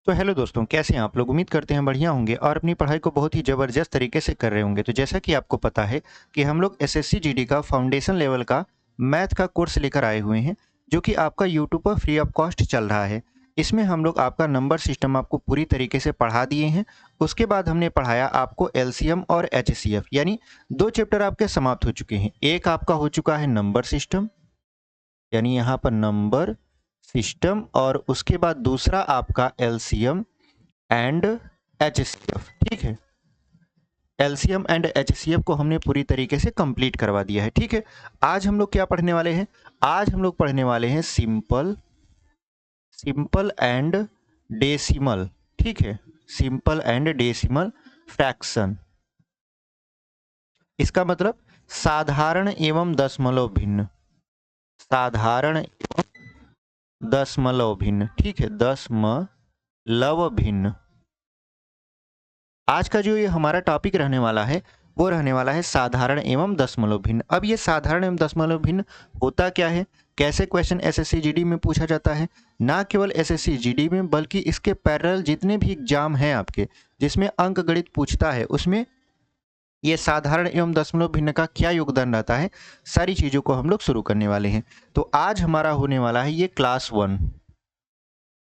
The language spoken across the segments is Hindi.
तो हेलो दोस्तों, कैसे हैं आप लोग। उम्मीद करते हैं बढ़िया होंगे और अपनी पढ़ाई को बहुत ही ज़बरदस्त तरीके से कर रहे होंगे। तो जैसा कि आपको पता है कि हम लोग एसएससी जीडी का फाउंडेशन लेवल का मैथ का कोर्स लेकर आए हुए हैं, जो कि आपका यूट्यूब पर फ्री ऑफ कॉस्ट चल रहा है। इसमें हम लोग आपका नंबर सिस्टम आपको पूरी तरीके से पढ़ा दिए हैं। उसके बाद हमने पढ़ाया आपको एलसीएम और एचसीएफ, यानी 2 चैप्टर आपके समाप्त हो चुके हैं। एक आपका हो चुका है नंबर सिस्टम, यानी यहाँ पर नंबर सिस्टम, और उसके बाद दूसरा आपका एलसीएम एंड एचसीएफ। ठीक है, एलसीएम एंड एचसीएफ को हमने पूरी तरीके से कंप्लीट करवा दिया है। ठीक है, आज हम लोग क्या पढ़ने वाले हैं। आज हम लोग पढ़ने वाले हैं सिंपल एंड डेसिमल। ठीक है, सिंपल एंड डेसिमल फ्रैक्शन। इसका मतलब साधारण एवं दशमलव भिन्न, साधारण एवं दशमलव भिन्न। ठीक है, दशमलव भिन्न। आज का जो ये हमारा टॉपिक रहने वाला है वो रहने वाला है साधारण एवं दशमलव भिन्न। अब ये साधारण एवं दशमलव भिन्न होता क्या है, कैसे क्वेश्चन एसएससी जीडी में पूछा जाता है। ना केवल एसएससी जीडी में बल्कि इसके पैरेलल जितने भी एग्जाम हैं आपके जिसमें अंक गणित पूछता है, उसमें ये साधारण एवं दशमलव भिन्न का क्या योगदान रहता है, सारी चीज़ों को हम लोग शुरू करने वाले हैं। तो आज हमारा होने वाला है ये क्लास 1।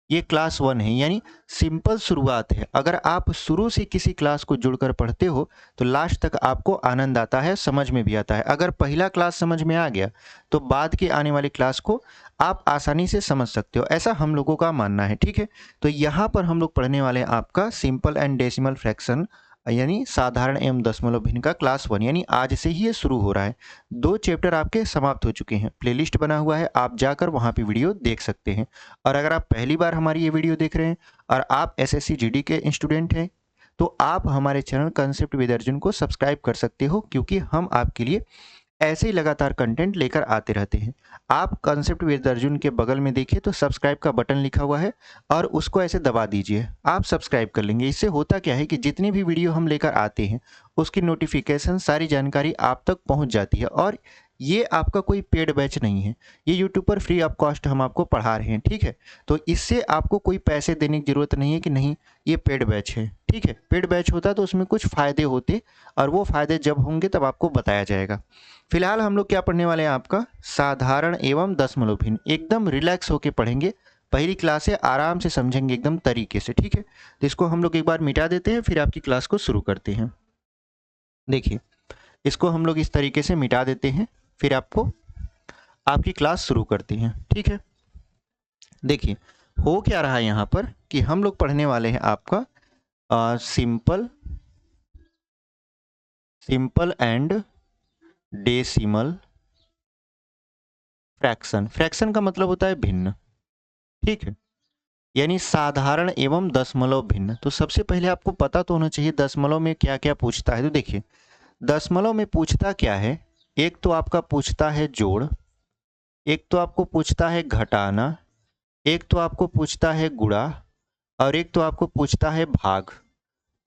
ये क्लास 1 है, यानी सिंपल शुरुआत है। अगर आप शुरू से किसी क्लास को जुड़कर पढ़ते हो तो लास्ट तक आपको आनंद आता है, समझ में भी आता है। अगर पहला क्लास समझ में आ गया तो बाद की आने वाली क्लास को आप आसानी से समझ सकते हो, ऐसा हम लोगों का मानना है। ठीक है, तो यहाँ पर हम लोग पढ़ने वाले हैं आपका सिंपल एंड डेसिमल फ्रैक्शन, यानी साधारण एवं दशमलव भिन्न का क्लास 1, यानी आज से ही ये शुरू हो रहा है। 2 चैप्टर आपके समाप्त हो चुके हैं, प्लेलिस्ट बना हुआ है, आप जाकर वहाँ पे वीडियो देख सकते हैं। और अगर आप पहली बार हमारी ये वीडियो देख रहे हैं और आप एसएससी जीडी के स्टूडेंट हैं तो आप हमारे चैनल कंसेप्ट विद अर्जुन को सब्सक्राइब कर सकते हो, क्योंकि हम आपके लिए ऐसे ही लगातार कंटेंट लेकर आते रहते हैं। आप कंसेप्ट विद अर्जुन के बगल में देखिए तो सब्सक्राइब का बटन लिखा हुआ है और उसको ऐसे दबा दीजिए, आप सब्सक्राइब कर लेंगे। इससे होता क्या है कि जितनी भी वीडियो हम लेकर आते हैं उसकी नोटिफिकेशन, सारी जानकारी आप तक पहुंच जाती है। और ये आपका कोई पेड बैच नहीं है, ये यूट्यूब पर फ्री ऑफ कॉस्ट हम आपको पढ़ा रहे हैं। ठीक है, तो इससे आपको कोई पैसे देने की ज़रूरत नहीं है कि नहीं ये पेड बैच है। ठीक है, पेड बैच होता तो उसमें कुछ फ़ायदे होते और वो फ़ायदे जब होंगे तब आपको बताया जाएगा। फिलहाल हम लोग क्या पढ़ने वाले हैं, आपका साधारण एवं दशमलव भिन्न। एकदम रिलैक्स होके पढ़ेंगे, पहली क्लास है, आराम से समझेंगे एकदम तरीके से। ठीक है, तो इसको हम लोग एक बार मिटा देते हैं, फिर आपकी क्लास को शुरू करते हैं। देखिए, इसको हम लोग इस तरीके से मिटा देते हैं, फिर आपको आपकी क्लास शुरू करते हैं। ठीक है, देखिए हो क्या रहा है यहाँ पर कि हम लोग पढ़ने वाले हैं आपका simple and decimal fraction. Fraction का मतलब होता है भिन्न। ठीक है, यानी साधारण एवं दशमलव भिन्न। तो सबसे पहले आपको पता तो होना चाहिए दशमलव में क्या क्या पूछता है। तो देखिए, दशमलव में पूछता क्या है, एक तो आपका पूछता है जोड़, एक तो आपको पूछता है घटाना, एक तो आपको पूछता है गुणा, और एक तो आपको पूछता है भाग।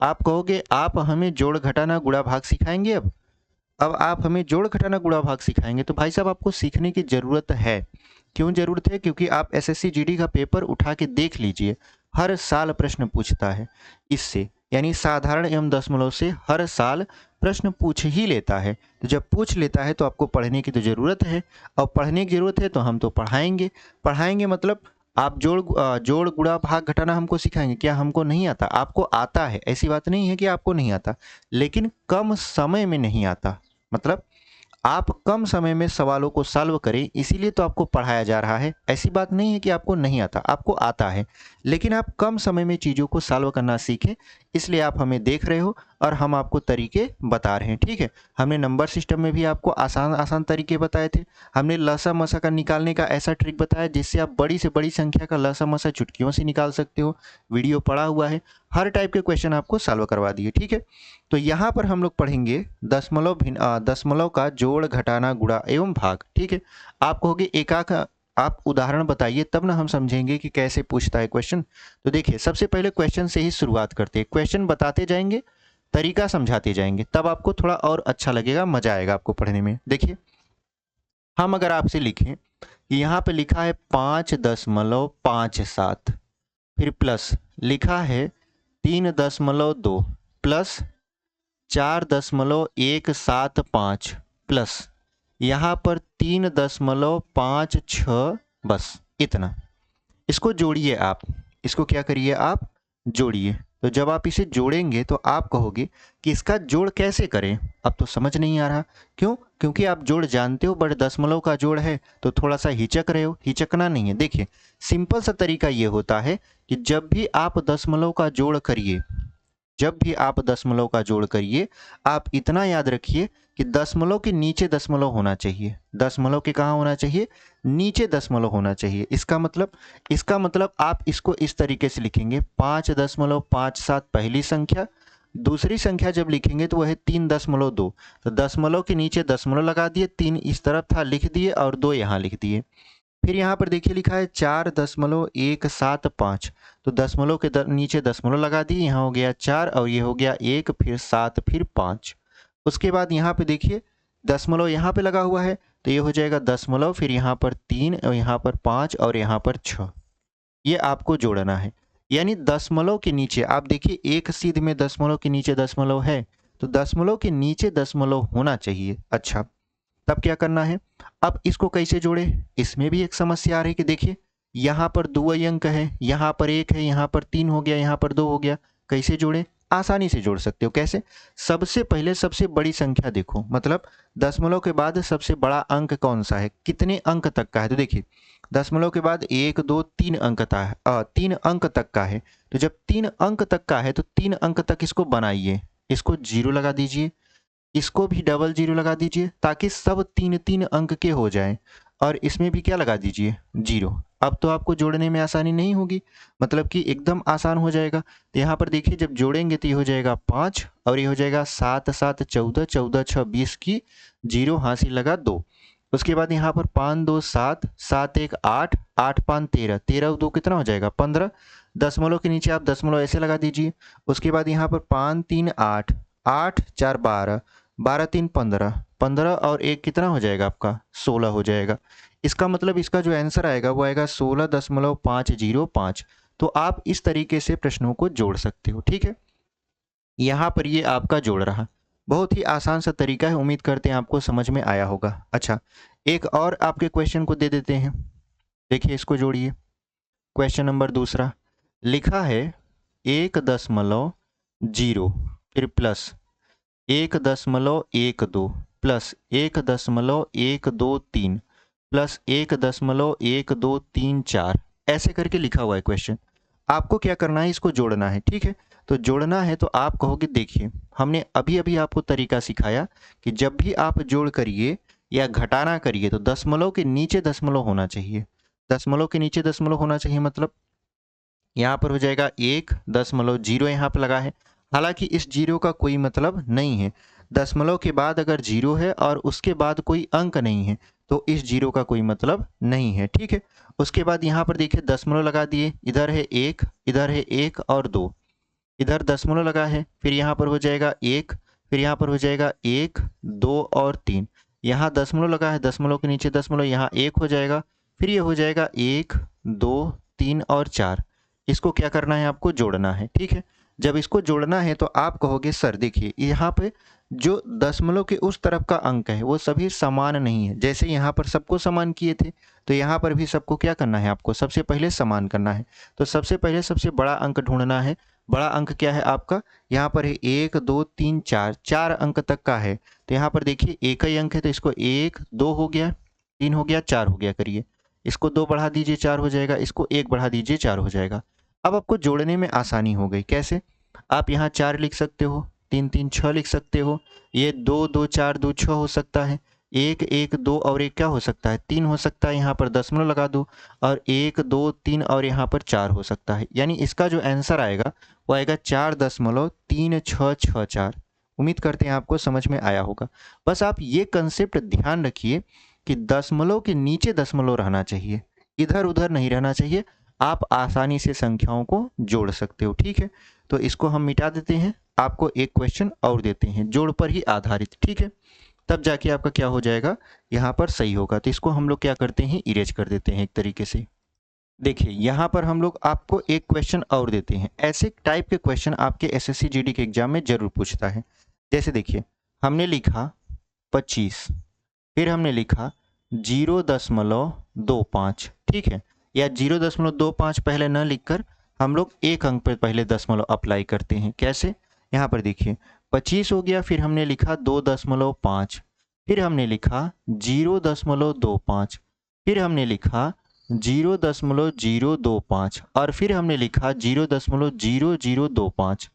आप कहोगे आप हमें जोड़ घटाना गुणा भाग सिखाएंगे। अब आप हमें जोड़ घटाना गुणा भाग सिखाएंगे तो भाई साहब आपको सीखने की ज़रूरत है। क्यों ज़रूरत है, क्योंकि आप एसएससी जीडी का पेपर उठा के देख लीजिए, हर साल प्रश्न पूछता है इससे, यानी साधारण एवं दशमलव से हर साल प्रश्न पूछ ही लेता है। तो जब पूछ लेता है तो आपको पढ़ने की तो ज़रूरत है, और पढ़ने की ज़रूरत है तो हम तो पढ़ाएंगे मतलब आप जोड़ गुणा भाग घटाना हमको सिखाएंगे। क्या हमको नहीं आता? आपको आता है, ऐसी बात नहीं है कि आपको नहीं आता, लेकिन कम समय में नहीं आता। मतलब आप कम समय में सवालों को सॉल्व करें, इसीलिए तो आपको पढ़ाया जा रहा है। ऐसी बात नहीं है कि आपको नहीं आता, आपको आता है, लेकिन आप कम समय में चीज़ों को सॉल्व करना सीखें, इसलिए आप हमें देख रहे हो और हम आपको तरीके बता रहे हैं। ठीक है, हमने नंबर सिस्टम में भी आपको आसान आसान तरीके बताए थे। हमने लसा मसा का निकालने का ऐसा ट्रिक बताया जिससे आप बड़ी से बड़ी संख्या का लसा मसा चुटकियों से निकाल सकते हो, वीडियो पड़ा हुआ है, हर टाइप के क्वेश्चन आपको सॉल्व करवा दिए। ठीक है, तो यहाँ पर हम लोग पढ़ेंगे दशमलव का जोड़ घटाना गुणा एवं भाग। ठीक है, आप कहोगे एकाक आप उदाहरण बताइए, तब ना हम समझेंगे कि कैसे पूछता है क्वेश्चन। तो देखिए, सबसे पहले क्वेश्चन से ही शुरुआत करते हैं, क्वेश्चन बताते जाएंगे, तरीका समझाते जाएंगे, तब आपको थोड़ा और अच्छा लगेगा, मजा आएगा आपको पढ़ने में। देखिए, हम अगर आपसे लिखें कि यहाँ पे लिखा है 5.57, फिर प्लस लिखा है 3.2 प्लस 4.175 प्लस यहाँ पर 3.56, बस इतना। इसको जोड़िए आप, इसको क्या करिए आप जोड़िए। तो जब आप इसे जोड़ेंगे तो आप कहोगे कि इसका जोड़ कैसे करें, अब तो समझ नहीं आ रहा। क्यों? क्योंकि आप जोड़ जानते हो, बट दशमलव का जोड़ है तो थोड़ा सा हिचक रहे हो। हिचकना नहीं है। देखिए सिंपल सा तरीका ये होता है कि जब भी आप दशमलव का जोड़ करिए, जब भी आप दशमलव का जोड़ करिए, आप इतना याद रखिए कि दशमलव के नीचे दशमलव होना चाहिए। दशमलव के कहाँ होना चाहिए? नीचे दशमलव होना चाहिए। इसका मतलब आप इसको इस तरीके से लिखेंगे 5.57 पहली संख्या, दूसरी संख्या जब लिखेंगे तो वह है 3.2। तो दशमलव के नीचे दशमलव लगा दिए, 3 इस तरफ था लिख दिए और 2 यहाँ लिख दिए। फिर यहाँ पर देखिए लिखा है 4.175, तो दशमलव के नीचे दशमलव लगा दिए, यहाँ हो गया 4 और ये हो गया 1, फिर 7, फिर 5। उसके बाद यहाँ पे देखिए दशमलव यहाँ पे लगा हुआ है तो ये हो जाएगा दशमलव, फिर यहाँ पर 3 और यहाँ पर 5 और यहाँ पर 6। ये आपको जोड़ना है। यानी दशमलव के नीचे आप देखिए एक सीध में दशमलव के नीचे दशमलव है, तो दशमलव के नीचे दशमलव होना चाहिए। अच्छा, तब क्या करना है? अब इसको कैसे जोड़े? इसमें भी एक समस्या आ रही है कि देखिए यहाँ पर द्वितीय अंक है, यहाँ पर 1 है, यहाँ पर 3 हो गया, यहाँ पर 2 हो गया। कैसे जोड़े? आसानी से जोड़ सकते हो। कैसे? सबसे पहले सबसे बड़ी संख्या देखो, मतलब दशमलव के बाद सबसे बड़ा अंक कौन सा है, कितने अंक तक का है। तो देखिए दशमलव के बाद 1 2 3 अंक का है, 3 अंक तक का है। तो जब 3 अंक तक का है तो 3 अंक तक इसको बनाइए, इसको 0 लगा दीजिए, इसको भी डबल 0 लगा दीजिए ताकि सब 3 अंक के हो जाएं, और इसमें भी क्या लगा दीजिए 0। अब तो आपको जोड़ने में आसानी नहीं होगी, मतलब कि एकदम आसान हो जाएगा। तो यहाँ पर देखिए जब जोड़ेंगे तो ये हो जाएगा 5 और ये हो जाएगा 7 7 14, 14 6 20 की 0 हासिल लगा 2। उसके बाद यहाँ पर 5 2 7, 7 1 8, 8 5 13, 13 2 कितना हो जाएगा 15। दशमलव के नीचे आप दशमलव ऐसे लगा दीजिए। उसके बाद यहाँ पर 5 3 8, 8 4 12, 12 3 15, 15 और 1 कितना हो जाएगा आपका 16 हो जाएगा। इसका मतलब इसका जो आंसर आएगा वो आएगा 16.505। तो आप इस तरीके से प्रश्नों को जोड़ सकते हो। ठीक है, यहाँ पर ये आपका जोड़ रहा। बहुत ही आसान सा तरीका है, उम्मीद करते हैं आपको समझ में आया होगा। अच्छा, एक और आपके क्वेश्चन को दे देते हैं, देखिए इसको जोड़िए। क्वेश्चन नंबर दूसरा लिखा है 1.0 फिर प्लस 1.12 प्लस 1.123 प्लस 1.1234, ऐसे करके लिखा हुआ है क्वेश्चन। आपको क्या करना है? इसको जोड़ना है। ठीक है, तो जोड़ना है तो आप कहोगे देखिए हमने अभी अभी आपको तरीका सिखाया कि जब भी आप जोड़ करिए या घटाना करिए तो दशमलव के नीचे दशमलव होना चाहिए। दशमलव के नीचे दशमलव होना चाहिए मतलब यहाँ पर हो जाएगा 1.0 यहाँ पर लगा है, हालांकि इस 0 का कोई मतलब नहीं है। दशमलव के बाद अगर 0 है और उसके बाद कोई अंक नहीं है तो इस 0 का कोई मतलब नहीं है। ठीक है, उसके बाद यहाँ पर देखिए दशमलव लगा दिए, इधर है 1, इधर है 1 और 2, इधर दशमलव लगा है, फिर यहाँ पर हो जाएगा 1, फिर यहाँ पर हो जाएगा 1 2 और 3, यहाँ दशमलव लगा है, दशमलव के नीचे दशमलव, यहाँ 1 हो जाएगा, फिर ये हो जाएगा 1 2 3 और 4। इसको क्या करना है? आपको जोड़ना है। ठीक है, जब इसको जोड़ना है तो आप कहोगे सर देखिए यहाँ पे जो दशमलव के उस तरफ का अंक है वो सभी समान नहीं है। जैसे यहाँ पर सबको समान किए थे तो यहाँ पर भी सबको क्या करना है? आपको सबसे पहले समान करना है। तो सबसे पहले सबसे बड़ा अंक ढूंढना है। बड़ा अंक क्या है आपका? यहाँ पर है 1 2 3 4, 4 अंक तक का है। तो यहाँ पर देखिए एक ही अंक है तो इसको 1 2 हो गया, 3 हो गया, 4 हो गया करिए। इसको 2 बढ़ा दीजिए 4 हो जाएगा, इसको 1 बढ़ा दीजिए 4 हो जाएगा। अब आपको जोड़ने में आसानी हो गई। कैसे? आप यहाँ 4 लिख सकते हो, 3 3 6 लिख सकते हो, ये 2 2 4 2 6 हो सकता है, 1 1 2 और 1 क्या हो सकता है? 3 हो सकता है। यहाँ पर दशमलव लगा दो और 1 2 3 और यहाँ पर 4 हो सकता है। यानी इसका जो आंसर आएगा वो आएगा 4.3664। उम्मीद करते हैं आपको समझ में आया होगा। बस आप ये कंसेप्ट ध्यान रखिए कि दशमलव के नीचे दशमलव रहना चाहिए, इधर उधर नहीं रहना चाहिए। आप आसानी से संख्याओं को जोड़ सकते हो। ठीक है, तो इसको हम मिटा देते हैं, आपको एक क्वेश्चन और देते हैं जोड़ पर ही आधारित। ठीक है, तब जाके आपका क्या हो जाएगा, यहाँ पर सही होगा। तो इसको हम लोग क्या करते हैं? इरेज कर देते हैं एक तरीके से। देखिए यहाँ पर हम लोग आपको एक क्वेश्चन और देते हैं। ऐसे टाइप के क्वेश्चन आपके एसएससी जीडी के एग्जाम में जरूर पूछता है। जैसे देखिए हमने लिखा 25, फिर हमने लिखा 0.25, ठीक है, या 0.25 पहले न लिखकर हम लोग एक अंक पर पहले दशमलव अप्लाई करते हैं। कैसे? यहाँ पर देखिए 25 हो गया, फिर हमने लिखा 2.5, फिर हमने लिखा 0.25, फिर हमने लिखा 0.025 और फिर हमने लिखा 0.0025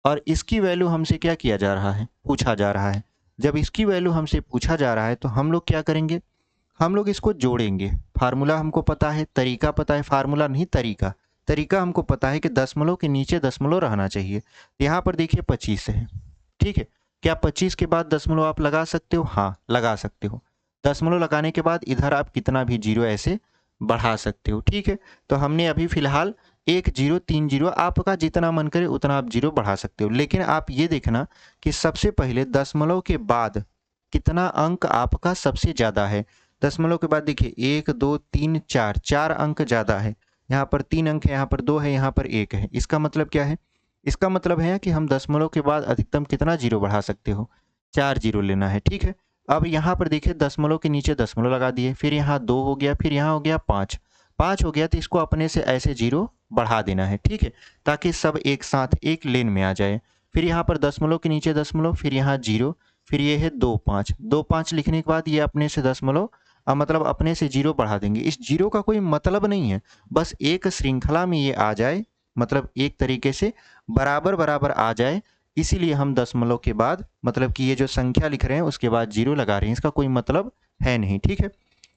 और इसकी वैल्यू हमसे क्या किया जा रहा है? पूछा जा रहा है। जब इसकी वैल्यू हमसे पूछा जा रहा है तो हम लोग क्या करेंगे? हम लोग इसको जोड़ेंगे। फार्मूला हमको पता है, तरीका पता है, फार्मूला नहीं तरीका। तरीका हमको पता है कि दशमलव के नीचे दशमलव रहना चाहिए। यहाँ पर देखिए 25 है, ठीक है। क्या 25 के बाद दशमलव आप लगा सकते हो? हाँ, लगा सकते हो। दशमलव लगाने के बाद इधर आप कितना भी जीरो ऐसे बढ़ा सकते हो, ठीक है। तो हमने अभी फिलहाल 1 0 3 0, आपका जितना मन करे उतना आप जीरो बढ़ा सकते हो। लेकिन आप ये देखना कि सबसे पहले दशमलव के बाद कितना अंक आपका सबसे ज़्यादा है। दशमलव के बाद देखिए 1 2 3 4, 4 अंक ज़्यादा है। यहाँ पर 3 अंक है, यहाँ पर 2 है, यहाँ पर 1 है। इसका मतलब क्या है? इसका मतलब है कि हम दशमलव के बाद अधिकतम कितना जीरो बढ़ा सकते हो? 4 जीरो लेना है, ठीक है। अब यहाँ पर देखिए दशमलव के नीचे दशमलव लगा दिए, फिर यहाँ 2 हो गया, फिर यहाँ हो गया 5, 5 हो गया तो इसको अपने से ऐसे जीरो बढ़ा देना है, ठीक है, ताकि सब एक साथ एक लेन में आ जाए। फिर यहाँ पर दशमलव के नीचे दशमलव, फिर यहाँ जीरो, फिर ये है 2 5, 2 5 लिखने के बाद ये अपने से दशमलव मतलब अपने से जीरो बढ़ा देंगे। इस जीरो का कोई मतलब नहीं है, बस एक श्रृंखला में ये आ जाए, मतलब एक तरीके से बराबर बराबर आ जाए, इसीलिए हम दशमलव के बाद मतलब कि ये जो संख्या लिख रहे हैं उसके बाद जीरो लगा रहे हैं। इसका कोई मतलब है नहीं, ठीक है।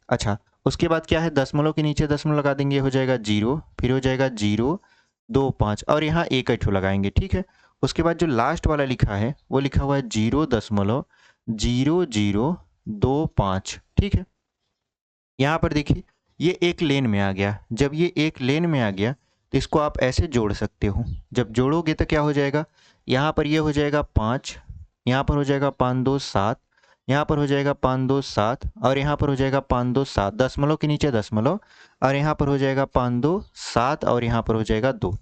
अच्छा, उसके बाद क्या है? दशमलव के नीचे दशमलव लगा देंगे, हो जाएगा जीरो, फिर हो जाएगा 0 2 5 और यहाँ एक ठो लगाएंगे, ठीक है। उसके बाद जो लास्ट वाला लिखा है वो लिखा हुआ है 0.0025, ठीक है। यहाँ पर देखिए ये एक लेन में आ गया। जब ये एक लेन में आ गया तो इसको आप ऐसे जोड़ सकते हो। जब जोड़ोगे तो क्या हो जाएगा? यहाँ पर ये हो जाएगा 5, यहाँ पर हो जाएगा 5 2 7, यहाँ पर हो जाएगा 5 2 7 और यहाँ पर हो जाएगा 5 2 7, दशमलव के नीचे दशमलव, और यहाँ पर हो जाएगा 5 2 7 और यहाँ पर हो जाएगा 2।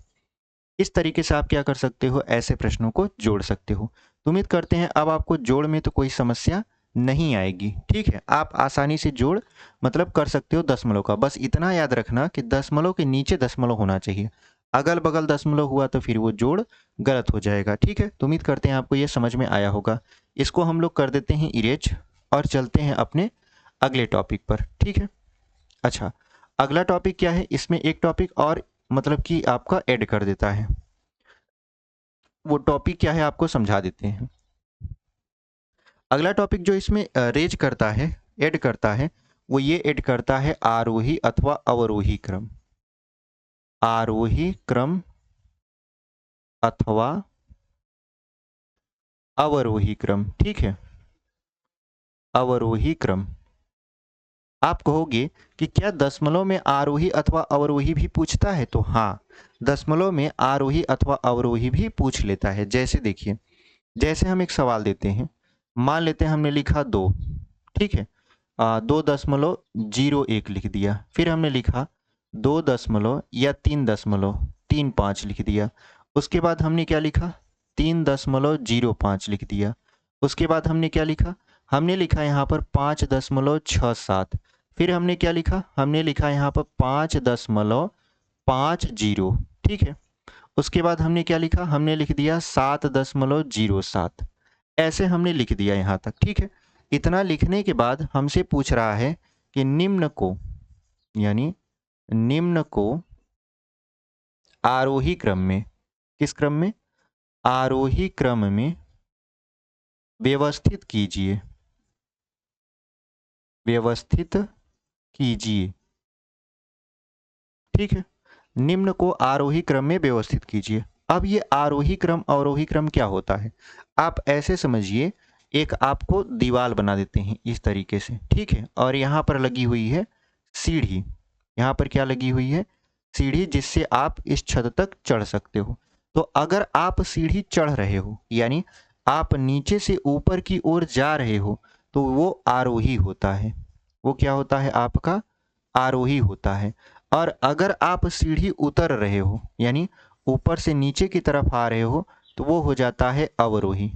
इस तरीके से आप क्या कर सकते हो? ऐसे प्रश्नों को जोड़ सकते हो। तो उम्मीद करते हैं अब आपको जोड़ में तो कोई समस्या नहीं आएगी, ठीक है। आप आसानी से जोड़ मतलब कर सकते हो दशमलव का। बस इतना याद रखना कि दशमलव के नीचे दशमलव होना चाहिए। अगल बगल दशमलव हुआ तो फिर वो जोड़ गलत हो जाएगा, ठीक है। तो उम्मीद करते हैं आपको ये समझ में आया होगा। इसको हम लोग कर देते हैं इरेज और चलते हैं अपने अगले टॉपिक पर, ठीक है। अच्छा, अगला टॉपिक क्या है? इसमें एक टॉपिक और मतलब कि आपका ऐड कर देता है। वो टॉपिक क्या है आपको समझा देते हैं। अगला टॉपिक जो इसमें रेज करता है, ऐड करता है, वो ये ऐड करता है आरोही अथवा अवरोही क्रम। आरोही क्रम अथवा अवरोही क्रम, ठीक है। अवरोही क्रम। आप कहोगे कि क्या दशमलव में आरोही अथवा अवरोही भी पूछता है? तो हाँ, दशमलव में आरोही अथवा अवरोही भी पूछ लेता है। जैसे देखिए, जैसे हम एक सवाल देते हैं, मान लेते हैं हमने लिखा 2, ठीक है, 2.01 लिख दिया, फिर हमने लिखा 2 दशमलव या 3.35 लिख दिया। उसके बाद हमने क्या लिखा? 3.05 लिख दिया। उसके बाद हमने क्या लिखा? हमने लिखा यहाँ पर 5.67। फिर हमने क्या लिखा? हमने लिखा यहाँ पर 5.50, ठीक है। उसके बाद हमने क्या लिखा? हमने लिख दिया 7.07। ऐसे हमने लिख दिया यहाँ तक, ठीक है। इतना लिखने के बाद हमसे पूछ रहा है कि निम्न को, यानी निम्न को आरोही क्रम में, किस क्रम में? आरोही क्रम में व्यवस्थित कीजिए, व्यवस्थित कीजिए, ठीक है। निम्न को आरोही क्रम में व्यवस्थित कीजिए। अब ये आरोही क्रम अवरोही क्रम क्या होता है? आप ऐसे समझिए, एक आपको दीवार बना देते हैं इस तरीके से, ठीक है, और यहाँ पर लगी हुई है सीढ़ी। यहाँ पर क्या लगी हुई है? सीढ़ी, जिससे आप इस छत तक चढ़ सकते हो। तो अगर आप सीढ़ी चढ़ रहे हो, यानी आप नीचे से ऊपर की ओर जा रहे हो, तो वो आरोही होता है। वो क्या होता है? आपका आरोही होता है। और अगर आप सीढ़ी उतर रहे हो यानी ऊपर से नीचे की तरफ आ रहे हो तो वो हो जाता है अवरोही।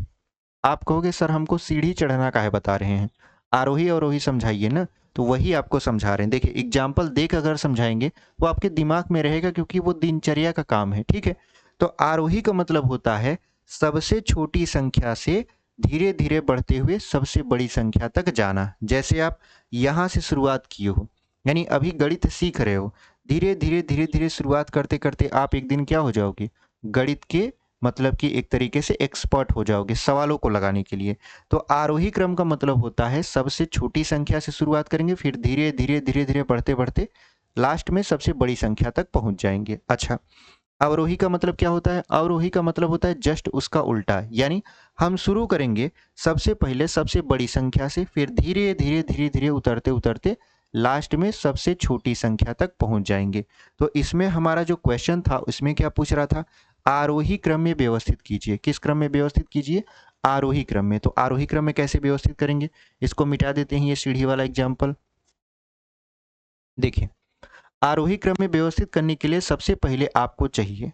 आप कहोगे सर हमको सीढ़ी चढ़ना काहे बता रहे हैं, आरोही अवरोही समझाइए ना। तो वही आपको समझा रहे हैं। देखिए एग्जाम्पल देख अगर समझाएंगे तो आपके दिमाग में रहेगा, क्योंकि वो दिनचर्या का काम है, ठीक है। तो आरोही का मतलब होता है सबसे छोटी संख्या से धीरे धीरे बढ़ते हुए सबसे बड़ी संख्या तक जाना। जैसे आप यहाँ से शुरुआत किए हो, यानी अभी गणित सीख रहे हो, धीरे धीरे शुरुआत करते करते आप एक दिन क्या हो जाओगे, गणित के मतलब कि एक तरीके से एक्सपर्ट हो जाओगे सवालों को लगाने के लिए। तो आरोही क्रम का मतलब होता है सबसे छोटी संख्या से शुरुआत करेंगे, फिर धीरे धीरे बढ़ते बढ़ते लास्ट में सबसे बड़ी संख्या तक पहुंच जाएंगे। अच्छा, अवरोही का मतलब क्या होता है? अवरोही का मतलब होता है जस्ट उसका उल्टा, यानी हम शुरू करेंगे सबसे पहले सबसे बड़ी संख्या से, फिर धीरे धीरे उतरते उतरते लास्ट में सबसे छोटी संख्या तक पहुंच जाएंगे। तो इसमें हमारा जो क्वेश्चन था उसमें क्या पूछ रहा था, आरोही क्रम में व्यवस्थित कीजिए। किस क्रम में व्यवस्थित कीजिए? आरोही क्रम में। तो आरोही क्रम में कैसे व्यवस्थित करेंगे, इसको मिटा देते हैं, ये सीढ़ी वाला एग्जाम्पल देखिए। आरोही क्रम में व्यवस्थित करने के लिए सबसे पहले आपको चाहिए,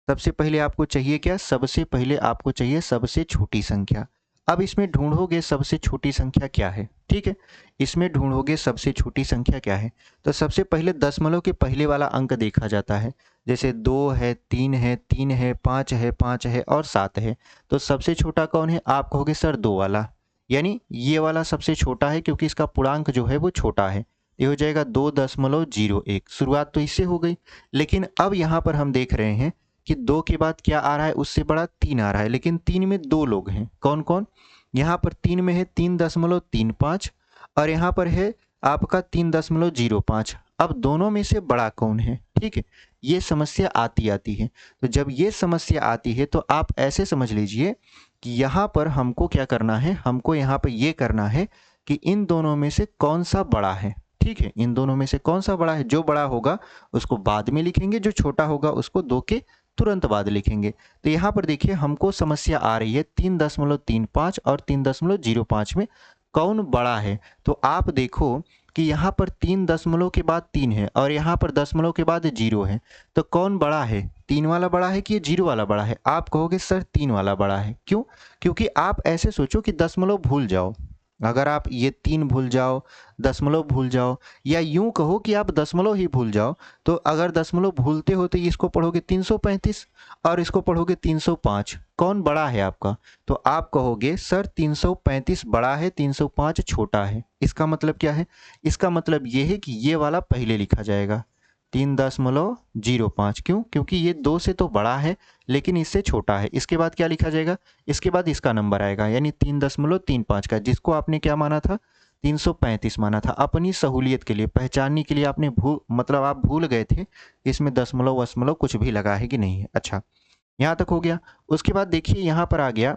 सबसे पहले आपको चाहिए क्या, सबसे पहले आपको चाहिए सबसे छोटी संख्या। अब इसमें ढूंढोगे सबसे छोटी संख्या क्या है, ठीक है। इसमें ढूंढोगे सबसे छोटी संख्या क्या है, तो सबसे पहले दशमलव के पहले वाला अंक देखा जाता है। जैसे 2 है, 3 है, 3 है, 5 है, 5 है और 7 है। तो सबसे छोटा कौन है? आप कहोगे सर 2 वाला, यानी ये वाला सबसे छोटा है क्योंकि इसका पूर्णांक जो है वो छोटा है। ये हो जाएगा 2.01। शुरुआत तो इससे हो गई, लेकिन अब यहाँ पर हम देख रहे हैं कि 2 के बाद क्या आ रहा है, उससे बड़ा 3 आ रहा है, लेकिन 3 में 2 लोग हैं। कौन कौन? यहाँ पर 3 में है 3.35 और यहाँ पर है आपका 3.05। अब दोनों में से बड़ा कौन है, ठीक है। ये समस्या आती है। तो जब ये समस्या आती है तो आप ऐसे समझ लीजिए कि यहाँ पर हमको क्या करना है, हमको यहाँ पर ये करना है कि इन दोनों में से कौन सा बड़ा है, ठीक है। इन दोनों में से कौन सा बड़ा है, जो बड़ा होगा उसको बाद में लिखेंगे, जो छोटा होगा उसको 2 के तुरंत बाद लिखेंगे। तो यहाँ पर देखिए हमको समस्या आ रही है 3.35 और 3.05 में कौन बड़ा है। तो आप देखो कि यहाँ पर 3 दशमलव के बाद 3 है और यहाँ पर दशमलव के बाद 0 है। तो कौन बड़ा है, 3 वाला बड़ा है कि ये 0 वाला बड़ा है? आप कहोगे सर 3 वाला बड़ा है। क्यों? क्योंकि आप ऐसे सोचो कि दशमलव भूल जाओ, अगर आप ये 3 भूल जाओ, दशमलव भूल जाओ, या यूं कहो कि आप दशमलव ही भूल जाओ, तो अगर दशमलव भूलते हो तो इसको पढ़ोगे 335 और इसको पढ़ोगे 305। कौन बड़ा है आपका? तो आप कहोगे सर 335 बड़ा है, 305 छोटा है। इसका मतलब क्या है? इसका मतलब ये है कि ये वाला पहले लिखा जाएगा 3.05। क्यों? क्योंकि ये 2 से तो बड़ा है लेकिन इससे छोटा है। इसके बाद क्या लिखा जाएगा? इसके बाद इसका नंबर आएगा, यानी 3.35 का, जिसको आपने क्या माना था, 335 माना था। अपनी सहूलियत के लिए, पहचानने के लिए आपने मतलब आप भूल गए थे इसमें दशमलव वशमलव कुछ भी लगा है कि नहीं है। अच्छा, यहाँ तक हो गया। उसके बाद देखिए यहाँ पर आ गया,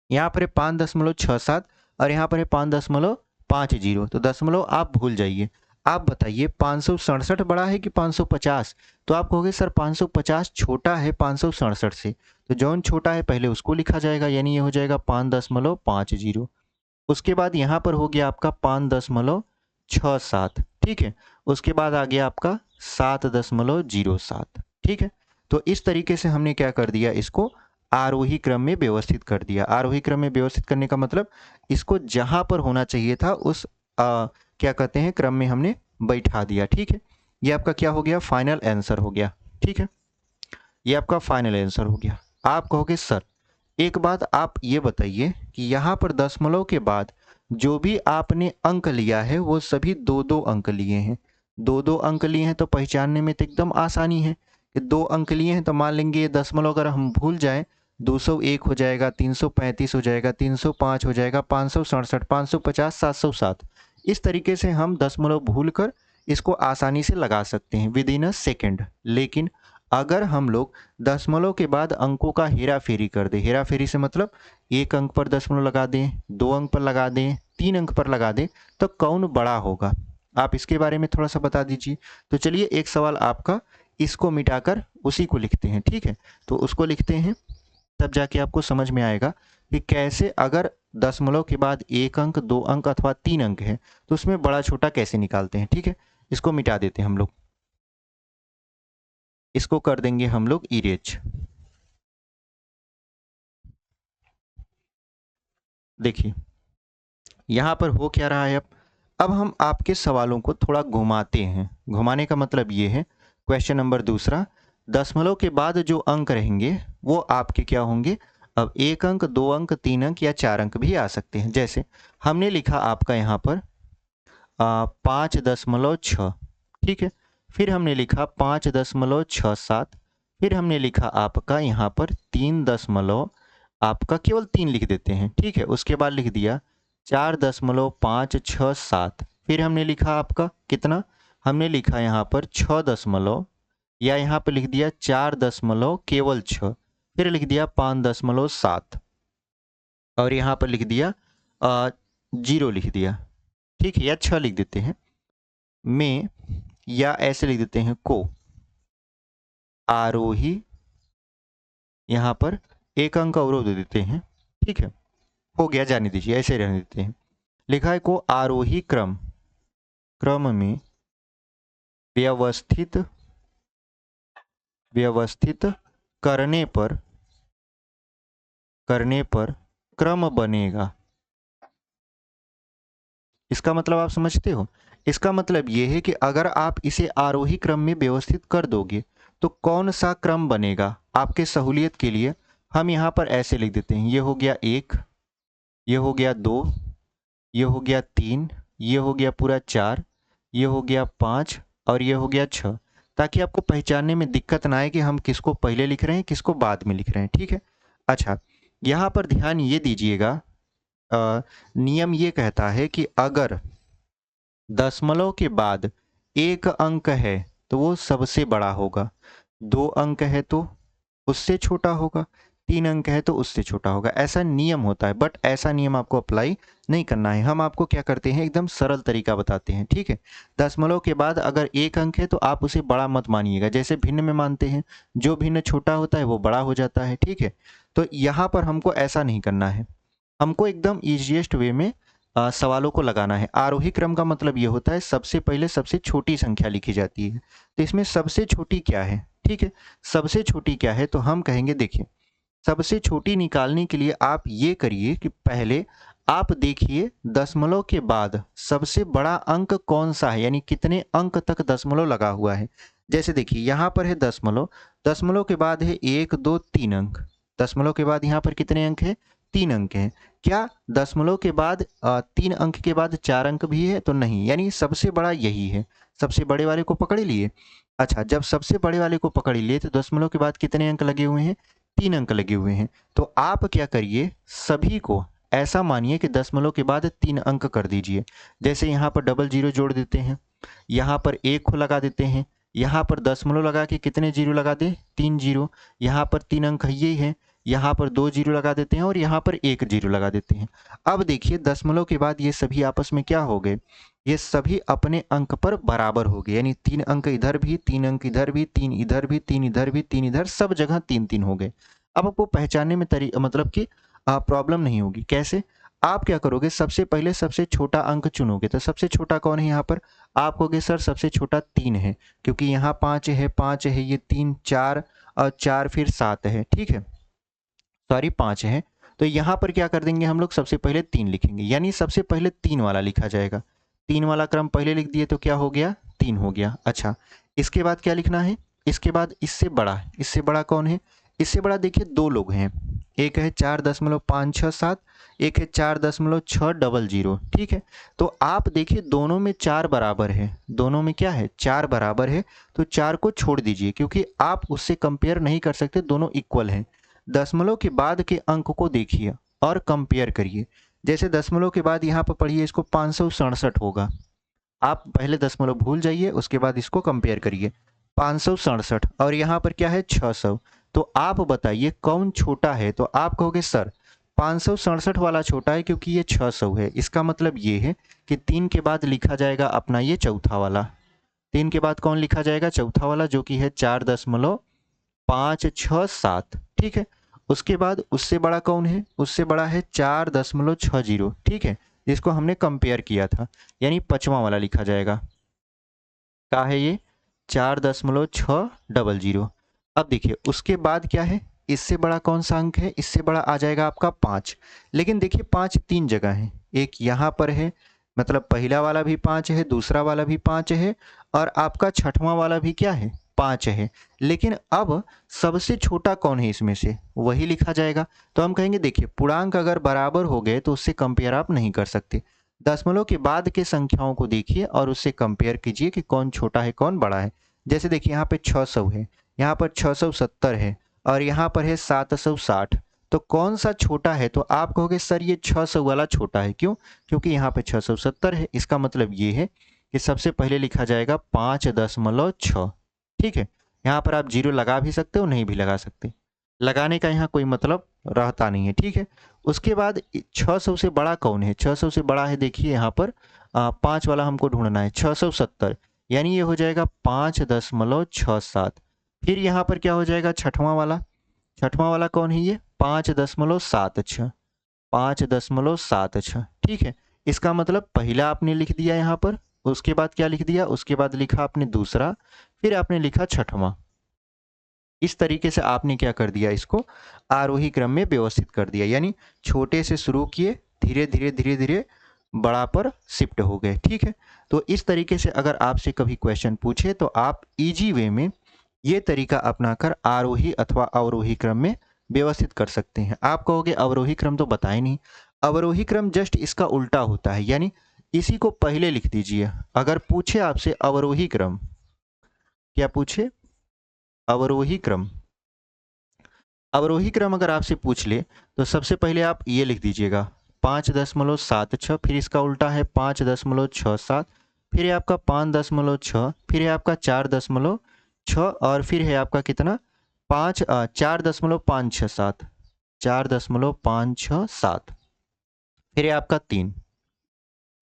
यहाँ पर है 5.67 और यहाँ पर है 5.50। तो दशमलव आप भूल जाइए। आप बताइए 567 बड़ा है कि 550? तो आप कहोगे सर 550 छोटा है 567 से। तो जौन छोटा है पहले उसको लिखा जाएगा, यानी ये हो जाएगा 5.50। उसके बाद यहाँ पर हो गया आपका 5.67, ठीक है। उसके बाद आ गया आपका 7.07, ठीक है। तो इस तरीके से हमने क्या कर दिया, इसको आरोही क्रम में व्यवस्थित कर दिया। आरोही क्रम में व्यवस्थित करने का मतलब इसको जहां पर होना चाहिए था उस क्या कहते हैं क्रम में हमने बैठा दिया, ठीक है। ये आपका क्या हो गया, फाइनल आंसर हो गया, ठीक है। ये आपका फाइनल आंसर हो गया। आप कहोगे सर एक बात आप ये बताइए कि यहाँ पर दशमलव के बाद जो भी आपने अंक लिया है वो सभी 2-2 अंक लिए हैं। 2-2 अंक लिए हैं तो पहचानने में तो एकदम आसानी है कि 2 अंक लिए हैं। तो मान लेंगे ये दशमलव अगर हम भूल जाएं, 201 हो जाएगा, 335 हो जाएगा, 305 हो जाएगा, 567, 550, 707। इस तरीके से हम दशमलव भूल कर इसको आसानी से लगा सकते हैं विद इन अ सेकेंड। लेकिन अगर हम लोग दशमलव के बाद अंकों का हेरा फेरी कर दें, हेरा फेरी से मतलब एक अंक पर दशमलव लगा दें, 2 अंक पर लगा दें, 3 अंक पर लगा दें, तो कौन बड़ा होगा? आप इसके बारे में थोड़ा सा बता दीजिए। तो चलिए एक सवाल आपका, इसको मिटाकर उसी को लिखते हैं, ठीक है। तो उसको लिखते हैं, तब जाके आपको समझ में आएगा कि कैसे अगर दशमलव के बाद 1 अंक, 2 अंक अथवा 3 अंक है तो उसमें बड़ा छोटा कैसे निकालते हैं, ठीक है। इसको मिटा देते हैं हम लोग। इसको कर देंगे हम लोग इरेज। देखिए यहाँ पर हो क्या रहा है। अब हम आपके सवालों को थोड़ा घुमाते हैं। घुमाने का मतलब ये है, क्वेश्चन नंबर दूसरा, दशमलव के बाद जो अंक रहेंगे वो आपके क्या होंगे। अब 1 अंक, 2 अंक, 3 अंक या 4 अंक भी आ सकते हैं। जैसे हमने लिखा आपका यहाँ पर 5.6, ठीक है। फिर हमने लिखा 5.67, फिर हमने लिखा आपका यहाँ पर 3 दशमलव, आपका केवल 3 लिख देते हैं, ठीक है। उसके बाद लिख दिया 4.567, फिर हमने लिखा आपका कितना, हमने लिखा यहाँ पर 6 दशमलव, या यहाँ पर लिख दिया 4 दशमलव केवल 6, फिर लिख दिया 5.7, और यहाँ पर लिख दिया 0 लिख दिया, ठीक है, या 6 लिख देते हैं में, या ऐसे लिख देते हैं को आरोही, यहाँ पर 1 अंक अवरोध दे देते हैं, ठीक है। हो गया, जाने दीजिए, ऐसे रहने देते हैं। लिखा है को आरोही क्रम में व्यवस्थित करने पर क्रम बनेगा। इसका मतलब आप समझते हो। इसका मतलब ये है कि अगर आप इसे आरोही क्रम में व्यवस्थित कर दोगे तो कौन सा क्रम बनेगा। आपके सहूलियत के लिए हम यहाँ पर ऐसे लिख देते हैं, ये हो गया 1, ये हो गया 2, ये हो गया 3, ये हो गया पूरा 4, ये हो गया 5 और ये हो गया 6, ताकि आपको पहचानने में दिक्कत ना आए कि हम किसको पहले लिख रहे हैं किसको बाद में लिख रहे हैं, ठीक है। अच्छा, यहाँ पर ध्यान ये दीजिएगा, नियम ये कहता है कि अगर दशमलव के बाद 1 अंक है तो वो सबसे बड़ा होगा, 2 अंक है तो उससे छोटा होगा, 3 अंक है तो उससे छोटा होगा। ऐसा नियम होता है, बट ऐसा नियम आपको अप्लाई नहीं करना है। हम आपको क्या करते हैं, एकदम सरल तरीका बताते हैं, ठीक है। दशमलव के बाद अगर 1 अंक है तो आप उसे बड़ा मत मानिएगा, जैसे भिन्न में मानते हैं, जो भिन्न छोटा होता है वो बड़ा हो जाता है, ठीक है। तो यहाँ पर हमको ऐसा नहीं करना है, हमको एकदम ईजिएस्ट वे में सवालों को लगाना है। आरोही क्रम का मतलब ये होता है सबसे पहले सबसे छोटी संख्या लिखी जाती है। तो इसमें सबसे छोटी क्या है, ठीक है, सबसे छोटी क्या है, तो हम कहेंगे देखिए, सबसे छोटी निकालने के लिए आप ये करिए कि पहले आप देखिए दशमलव के बाद सबसे बड़ा अंक कौन सा है, यानी कितने अंक तक दशमलव लगा हुआ है। जैसे देखिए यहाँ पर है दशमलव, दशमलव के बाद है 1, 2, 3 अंक, दशमलव के बाद यहाँ पर कितने अंक है, 3 अंक हैं। क्या दशमलव के बाद 3 अंक के बाद 4 अंक भी है, तो नहीं, यानी सबसे बड़ा यही है। सबसे बड़े वाले को पकड़ लिए। अच्छा, जब सबसे बड़े वाले को पकड़ लिए तो दशमलव के बाद कितने अंक लगे हुए हैं, 3 अंक लगे हुए हैं। तो आप क्या करिए, सभी को ऐसा मानिए कि दशमलव के बाद 3 अंक कर दीजिए। जैसे यहाँ पर डबल जीरो जोड़ देते हैं, यहाँ पर 1 को लगा देते हैं, यहाँ पर दशमलव लगा के कितने जीरो लगा दे, 3 जीरो, यहाँ पर 3 अंक ये है, यहाँ पर 2 जीरो लगा देते हैं और यहाँ पर 1 जीरो लगा देते हैं। अब देखिए दशमलव के बाद ये सभी आपस में क्या हो गए, ये सभी अपने अंक पर बराबर हो गए, यानी 3 अंक इधर भी, 3 अंक इधर भी, 3 इधर भी, 3 इधर भी, 3 इधर, सब जगह 3-3 हो गए। अब आपको पहचानने में मतलब कि प्रॉब्लम नहीं होगी। कैसे, आप क्या करोगे, सबसे पहले सबसे छोटा अंक चुनोगे। तो सबसे छोटा कौन है यहाँ पर, आप कहोगे सर सबसे छोटा 3 है, क्योंकि यहाँ 5 है, 5 है, ये 3, 4 और 4 फिर 7 है, ठीक है, सॉरी 5 है। तो यहाँ पर क्या कर देंगे हम लोग, सबसे पहले 3 लिखेंगे, यानी सबसे पहले 3 वाला लिखा जाएगा। 3 वाला क्रम पहले लिख दिए तो क्या हो गया, 3 हो गया। अच्छा, इसके बाद क्या लिखना है, इसके बाद इससे बड़ा, इससे बड़ा कौन है, इससे बड़ा देखिए 2 लोग हैं, एक है 4.567, एक है 4.600, ठीक है। तो आप देखिए दोनों में 4 बराबर है, दोनों में क्या है, 4 बराबर है, तो 4 को छोड़ दीजिए, क्योंकि आप उससे कंपेयर नहीं कर सकते, दोनों इक्वल हैं। दशमलव के बाद के अंक को देखिए और कंपेयर करिए। जैसे दशमलव के बाद यहाँ पर पढ़िए, इसको 567 होगा। आप पहले दशमलव भूल जाइए, उसके बाद इसको कंपेयर करिए, 567 और यहाँ पर क्या है 600। तो आप बताइए कौन छोटा है, तो आप कहोगे सर 567 वाला छोटा है क्योंकि ये 600 है। इसका मतलब ये है कि 3 के बाद लिखा जाएगा अपना ये चौथा वाला, 3 के बाद कौन लिखा जाएगा, चौथा वाला, जो कि है 4.567, ठीक है। उसके बाद उससे बड़ा कौन है, उससे बड़ा है 4.60, ठीक है, जिसको हमने कंपेयर किया था, यानी 5वां वाला लिखा जाएगा। क्या है ये, 4.600। अब देखिए उसके बाद क्या है, इससे बड़ा कौन सा अंक है, इससे बड़ा आ जाएगा आपका 5। लेकिन देखिए 5 3 जगह है, एक यहाँ पर है, मतलब पहला वाला भी 5 है, दूसरा वाला भी 5 है, और आपका छठवां वाला भी क्या है, 5 है। लेकिन अब सबसे छोटा कौन है इसमें से, वही लिखा जाएगा। तो हम कहेंगे देखिए पूर्णांक अगर बराबर हो गए तो उससे कंपेयर आप नहीं कर सकते। दशमलव के बाद के संख्याओं को देखिए और उससे कंपेयर कीजिए कि कौन छोटा है कौन बड़ा है। जैसे देखिए यहाँ पे 600 है, यहाँ पर 670 है, और यहाँ पर है 760। तो कौन सा छोटा है, तो आप कहोगे सर ये 600 वाला छोटा है। क्यों? क्योंकि यहाँ पे 670 है। इसका मतलब ये है कि सबसे पहले लिखा जाएगा 5.6। ठीक है, यहाँ पर आप जीरो लगा भी सकते हो, नहीं भी लगा सकते, लगाने का यहाँ कोई मतलब रहता नहीं है। ठीक है, उसके बाद 600 से बड़ा कौन है, 600 से बड़ा है देखिए यहाँ पर 5 वाला हमको ढूंढना है, 670, यानी ये हो जाएगा 5.67। फिर यहाँ पर क्या हो जाएगा, छठवां वाला, छठवां वाला कौन है, ये 5.76, 5.76। ठीक है, इसका मतलब पहला आपने लिख दिया यहाँ पर, उसके बाद क्या लिख दिया, उसके बाद लिखा आपने दूसरा, फिर आपने लिखा छठवां। इस तरीके से आपने क्या कर दिया, इसको आरोही क्रम में व्यवस्थित कर दिया, यानी छोटे से शुरू किए, धीरे धीरे धीरे धीरे बड़ा पर शिफ्ट हो गए। ठीक है, तो इस तरीके से अगर आपसे कभी क्वेश्चन पूछे तो आप इजी वे में ये तरीका अपनाकर आरोही अथवा अवरोही क्रम में व्यवस्थित कर सकते हैं। आप कहोगे अवरोही क्रम तो बताए नहीं, अवरोही क्रम जस्ट इसका उल्टा होता है, यानी इसी को पहले लिख दीजिए। अगर पूछे आपसे अवरोही क्रम, क्या पूछे, अवरोही क्रम, अवरोही क्रम अगर आपसे पूछ ले तो सबसे पहले आप ये लिख दीजिएगा 5.76, फिर इसका उल्टा है 5.67, फिर है आपका 5.6, फिर है आपका 4.6, और फिर है आपका कितना 4.567, 4.567, फिर है आपका 3।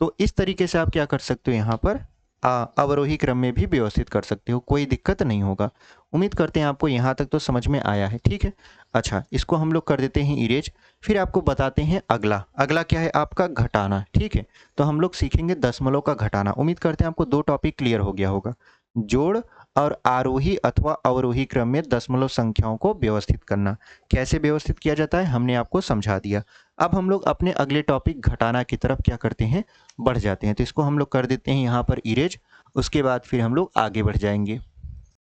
तो इस तरीके से आप क्या कर सकते हो, यहाँ पर अवरोही क्रम में भी व्यवस्थित कर सकते हो, कोई दिक्कत नहीं होगा। उम्मीद करते हैं आपको यहाँ तक तो समझ में आया है। ठीक है, अच्छा इसको हम लोग कर देते हैं इरेज, फिर आपको बताते हैं अगला। अगला क्या है आपका, घटाना। ठीक है, तो हम लोग सीखेंगे दशमलव का घटाना। उम्मीद करते हैं आपको 2 टॉपिक क्लियर हो गया होगा, जोड़ और आरोही अथवा अवरोही क्रम में दशमलव संख्याओं को व्यवस्थित करना। कैसे व्यवस्थित किया जाता है हमने आपको समझा दिया। अब हम लोग अपने अगले टॉपिक घटाना की तरफ क्या करते हैं, बढ़ जाते हैं। तो इसको हम लोग कर देते हैं यहाँ पर इरेज, उसके बाद फिर हम लोग आगे बढ़ जाएंगे।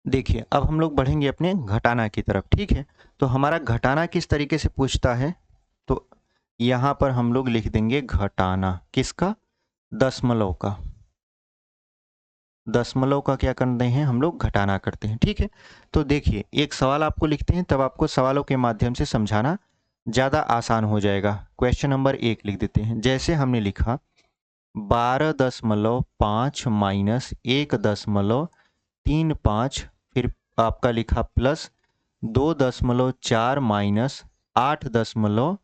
देखिए अब हम लोग बढ़ेंगे अपने घटाना की तरफ। ठीक है, तो हमारा घटाना किस तरीके से पूछता है, तो यहाँ पर हम लोग लिख देंगे घटाना किसका, दशमलव का। दशमलव का क्या करते हैं हम लोग, घटाना करते हैं। ठीक है, तो देखिए एक सवाल आपको लिखते हैं, तब आपको सवालों के माध्यम से समझाना ज़्यादा आसान हो जाएगा। क्वेश्चन नंबर 1 लिख देते हैं, जैसे हमने लिखा 12.5 माइनस 1.35, फिर आपका लिखा प्लस 2.4 माइनस 8.15।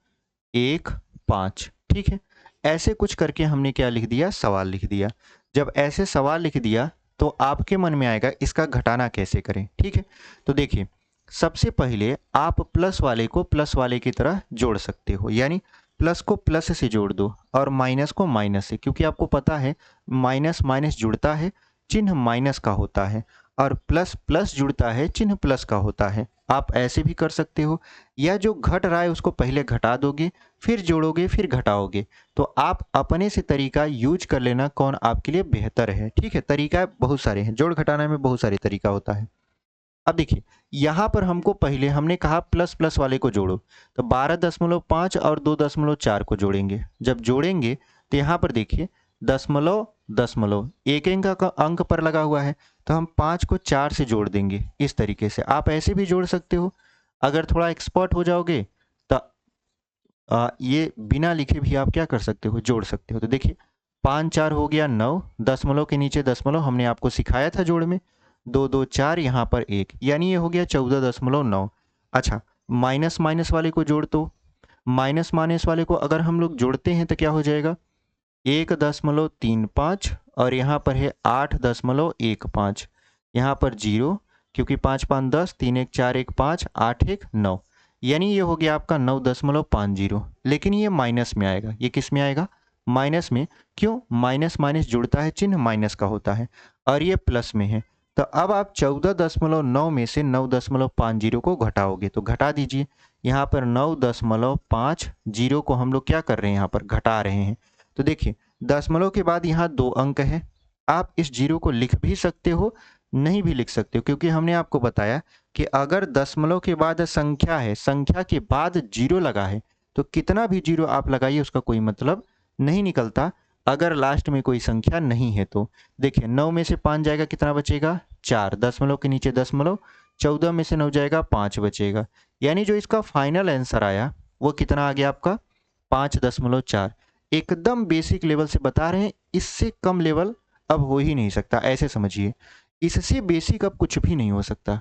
ठीक है, ऐसे कुछ करके हमने क्या लिख दिया, सवाल लिख दिया। जब ऐसे सवाल लिख दिया तो आपके मन में आएगा इसका घटाना कैसे करें। ठीक है, तो देखिए सबसे पहले आप प्लस वाले को प्लस वाले की तरह जोड़ सकते हो, यानी प्लस को प्लस से जोड़ दो और माइनस को माइनस से, क्योंकि आपको पता है माइनस माइनस जुड़ता है, चिन्ह माइनस का होता है, और प्लस प्लस जुड़ता है, चिन्ह प्लस का होता है। आप ऐसे भी कर सकते हो, या जो घट रहा है उसको पहले घटा दोगे, फिर जोड़ोगे, फिर घटाओगे। तो आप अपने से तरीका यूज कर लेना कौन आपके लिए बेहतर है। ठीक है, तरीका बहुत सारे हैं, जोड़ घटाना में बहुत सारे तरीका होता है। अब देखिए यहाँ पर हमको पहले हमने कहा प्लस प्लस वाले को जोड़ो, तो 12.5 और 2.4 को जोड़ेंगे। जब जोड़ेंगे तो यहाँ पर देखिए दशमलव दशमलव एक अंक का अंक पर लगा हुआ है, तो हम 5 को 4 से जोड़ देंगे। इस तरीके से आप ऐसे भी जोड़ सकते हो। अगर थोड़ा एक्सपर्ट हो जाओगे तो ये बिना लिखे भी आप क्या कर सकते हो, जोड़ सकते हो। तो देखिए 5 4 हो गया 9, दशमलव के नीचे दशमलव हमने आपको सिखाया था जोड़ में, 2 2 4, यहाँ पर 1, यानी ये हो गया 14.9। अच्छा माइनस माइनस वाले को जोड़ दो, माइनस माइनस वाले को अगर हम लोग जोड़ते हैं तो क्या हो जाएगा 1.35, और यहाँ पर है 8.15, यहाँ पर 0, क्योंकि 5 5 10, 3 1 4 1 5, 8 1 9, यानी ये हो गया आपका 9.50। लेकिन ये माइनस में आएगा, ये किस में आएगा, माइनस में। क्यों, माइनस माइनस जुड़ता है, चिन्ह माइनस का होता है, और ये प्लस में है। तो अब आप 14.9 में से 9.50 को घटाओगे, तो घटा दीजिए। यहाँ पर 9.50 को हम लोग क्या कर रहे हैं, यहाँ पर घटा रहे हैं। तो देखिए दशमलव के बाद यहाँ 2 अंक है। आप इस जीरो को लिख भी सकते हो, नहीं भी लिख सकते हो, क्योंकि हमने आपको बताया कि अगर दशमलव के बाद संख्या है, संख्या के बाद जीरो लगा है, तो कितना भी जीरो आप लगाइए उसका कोई मतलब नहीं निकलता अगर लास्ट में कोई संख्या नहीं है। तो देखिए 9 में से 5 जाएगा, कितना बचेगा 4, दशमलव के नीचे दशमलव, 14 में से 9 जाएगा 5 बचेगा। यानी जो इसका फाइनल आंसर आया वो कितना आ गया आपका 5.4। एकदम बेसिक लेवल से बता रहे हैं, इससे कम लेवल अब हो ही नहीं सकता, ऐसे समझिए। इससे बेसिक अब कुछ भी नहीं हो सकता।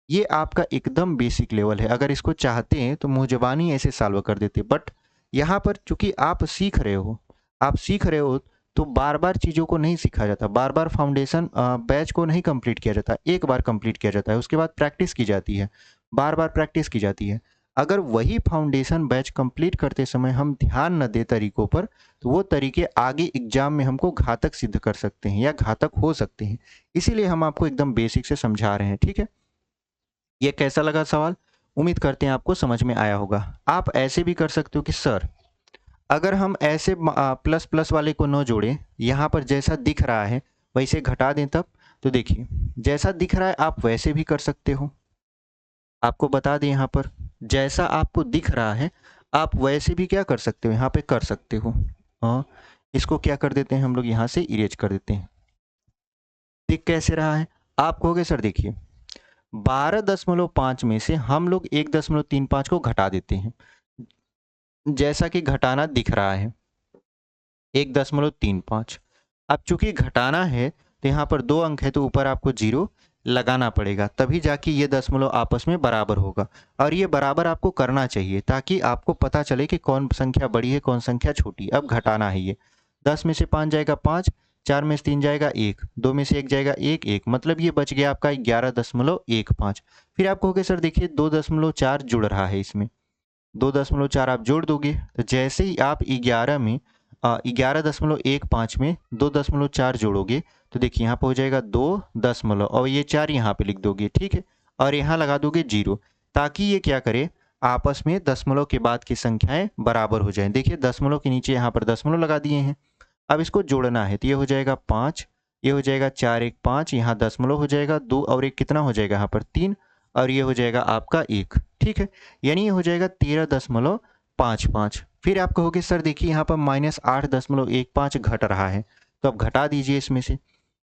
ये आपका एकदम बेसिक लेवल है। अगर इसको चाहते हैं तो मुँह ज़बानी ऐसे सॉल्व कर देते, बट यहाँ पर चूंकि आप सीख रहे हो तो बार बार चीज़ों को नहीं सीखा जाता, बार बार फाउंडेशन बैच को नहीं कंप्लीट किया जाता, एक बार कंप्लीट किया जाता है, उसके बाद प्रैक्टिस की जाती है, बार बार प्रैक्टिस की जाती है। अगर वही फाउंडेशन बैच कंप्लीट करते समय हम ध्यान न दें तरीकों पर, तो वो तरीके आगे एग्जाम में हमको घातक सिद्ध कर सकते हैं या घातक हो सकते हैं। इसीलिए हम आपको एकदम बेसिक से समझा रहे हैं, ठीक है। ये कैसा लगा सवाल, उम्मीद करते हैं आपको समझ में आया होगा। आप ऐसे भी कर सकते हो कि सर अगर हम ऐसे प्लस प्लस वाले को न जोड़ें, यहाँ पर जैसा दिख रहा है वैसे घटा दें तब। तो देखिए जैसा दिख रहा है आप वैसे भी कर सकते हो। आपको बता दें यहाँ पर जैसा आपको दिख रहा है आप वैसे भी क्या कर सकते हो, यहाँ पे कर सकते हो। इसको क्या कर देते हैं हम लोग, यहाँ से इरेज कर देते हैं। दिख कैसे रहा है, आप कहोगे सर देखिए 12.5 में से हम लोग 1.35 को घटा देते हैं, जैसा कि घटाना दिख रहा है 1.35। अब चूंकि घटाना है तो यहाँ पर 2 अंक है तो ऊपर आपको 0 लगाना पड़ेगा, तभी जाके ये दशमलव आपस में बराबर होगा। और ये बराबर आपको करना चाहिए ताकि आपको पता चले कि कौन संख्या बड़ी है कौन संख्या छोटी। अब घटाना है ये 10 में से 5 जाएगा 5, 4 में से 3 जाएगा 1, 2 में से 1 जाएगा 1, 1, मतलब ये बच गया आपका 11.15। फिर आप कहोगे सर देखिए 2.4 जुड़ रहा है इसमें, 2.4 आप जोड़ दोगे तो जैसे ही आप 11.15 में 2.4 जोड़ोगे तो देखिए यहाँ पर हो जाएगा 2 और ये 4 यहाँ पे लिख दोगे, ठीक है, और यहाँ लगा दोगे 0, ताकि ये क्या करे आपस में दशमलव के बाद की संख्याएं बराबर हो जाएं। देखिए दशमलव के नीचे यहाँ पर दशमलव लगा दिए हैं। अब इसको जोड़ना है तो ये हो जाएगा 5, ये हो जाएगा 4 1 5, यहाँ दशमलव हो जाएगा 2 और 1 कितना हो जाएगा यहाँ पर 3, और ये हो जाएगा आपका 1, ठीक है, यानी ये हो जाएगा 13.55। फिर आप कहोगे सर देखिए यहाँ पर -8.15 घट रहा है, तो अब घटा दीजिए इसमें से,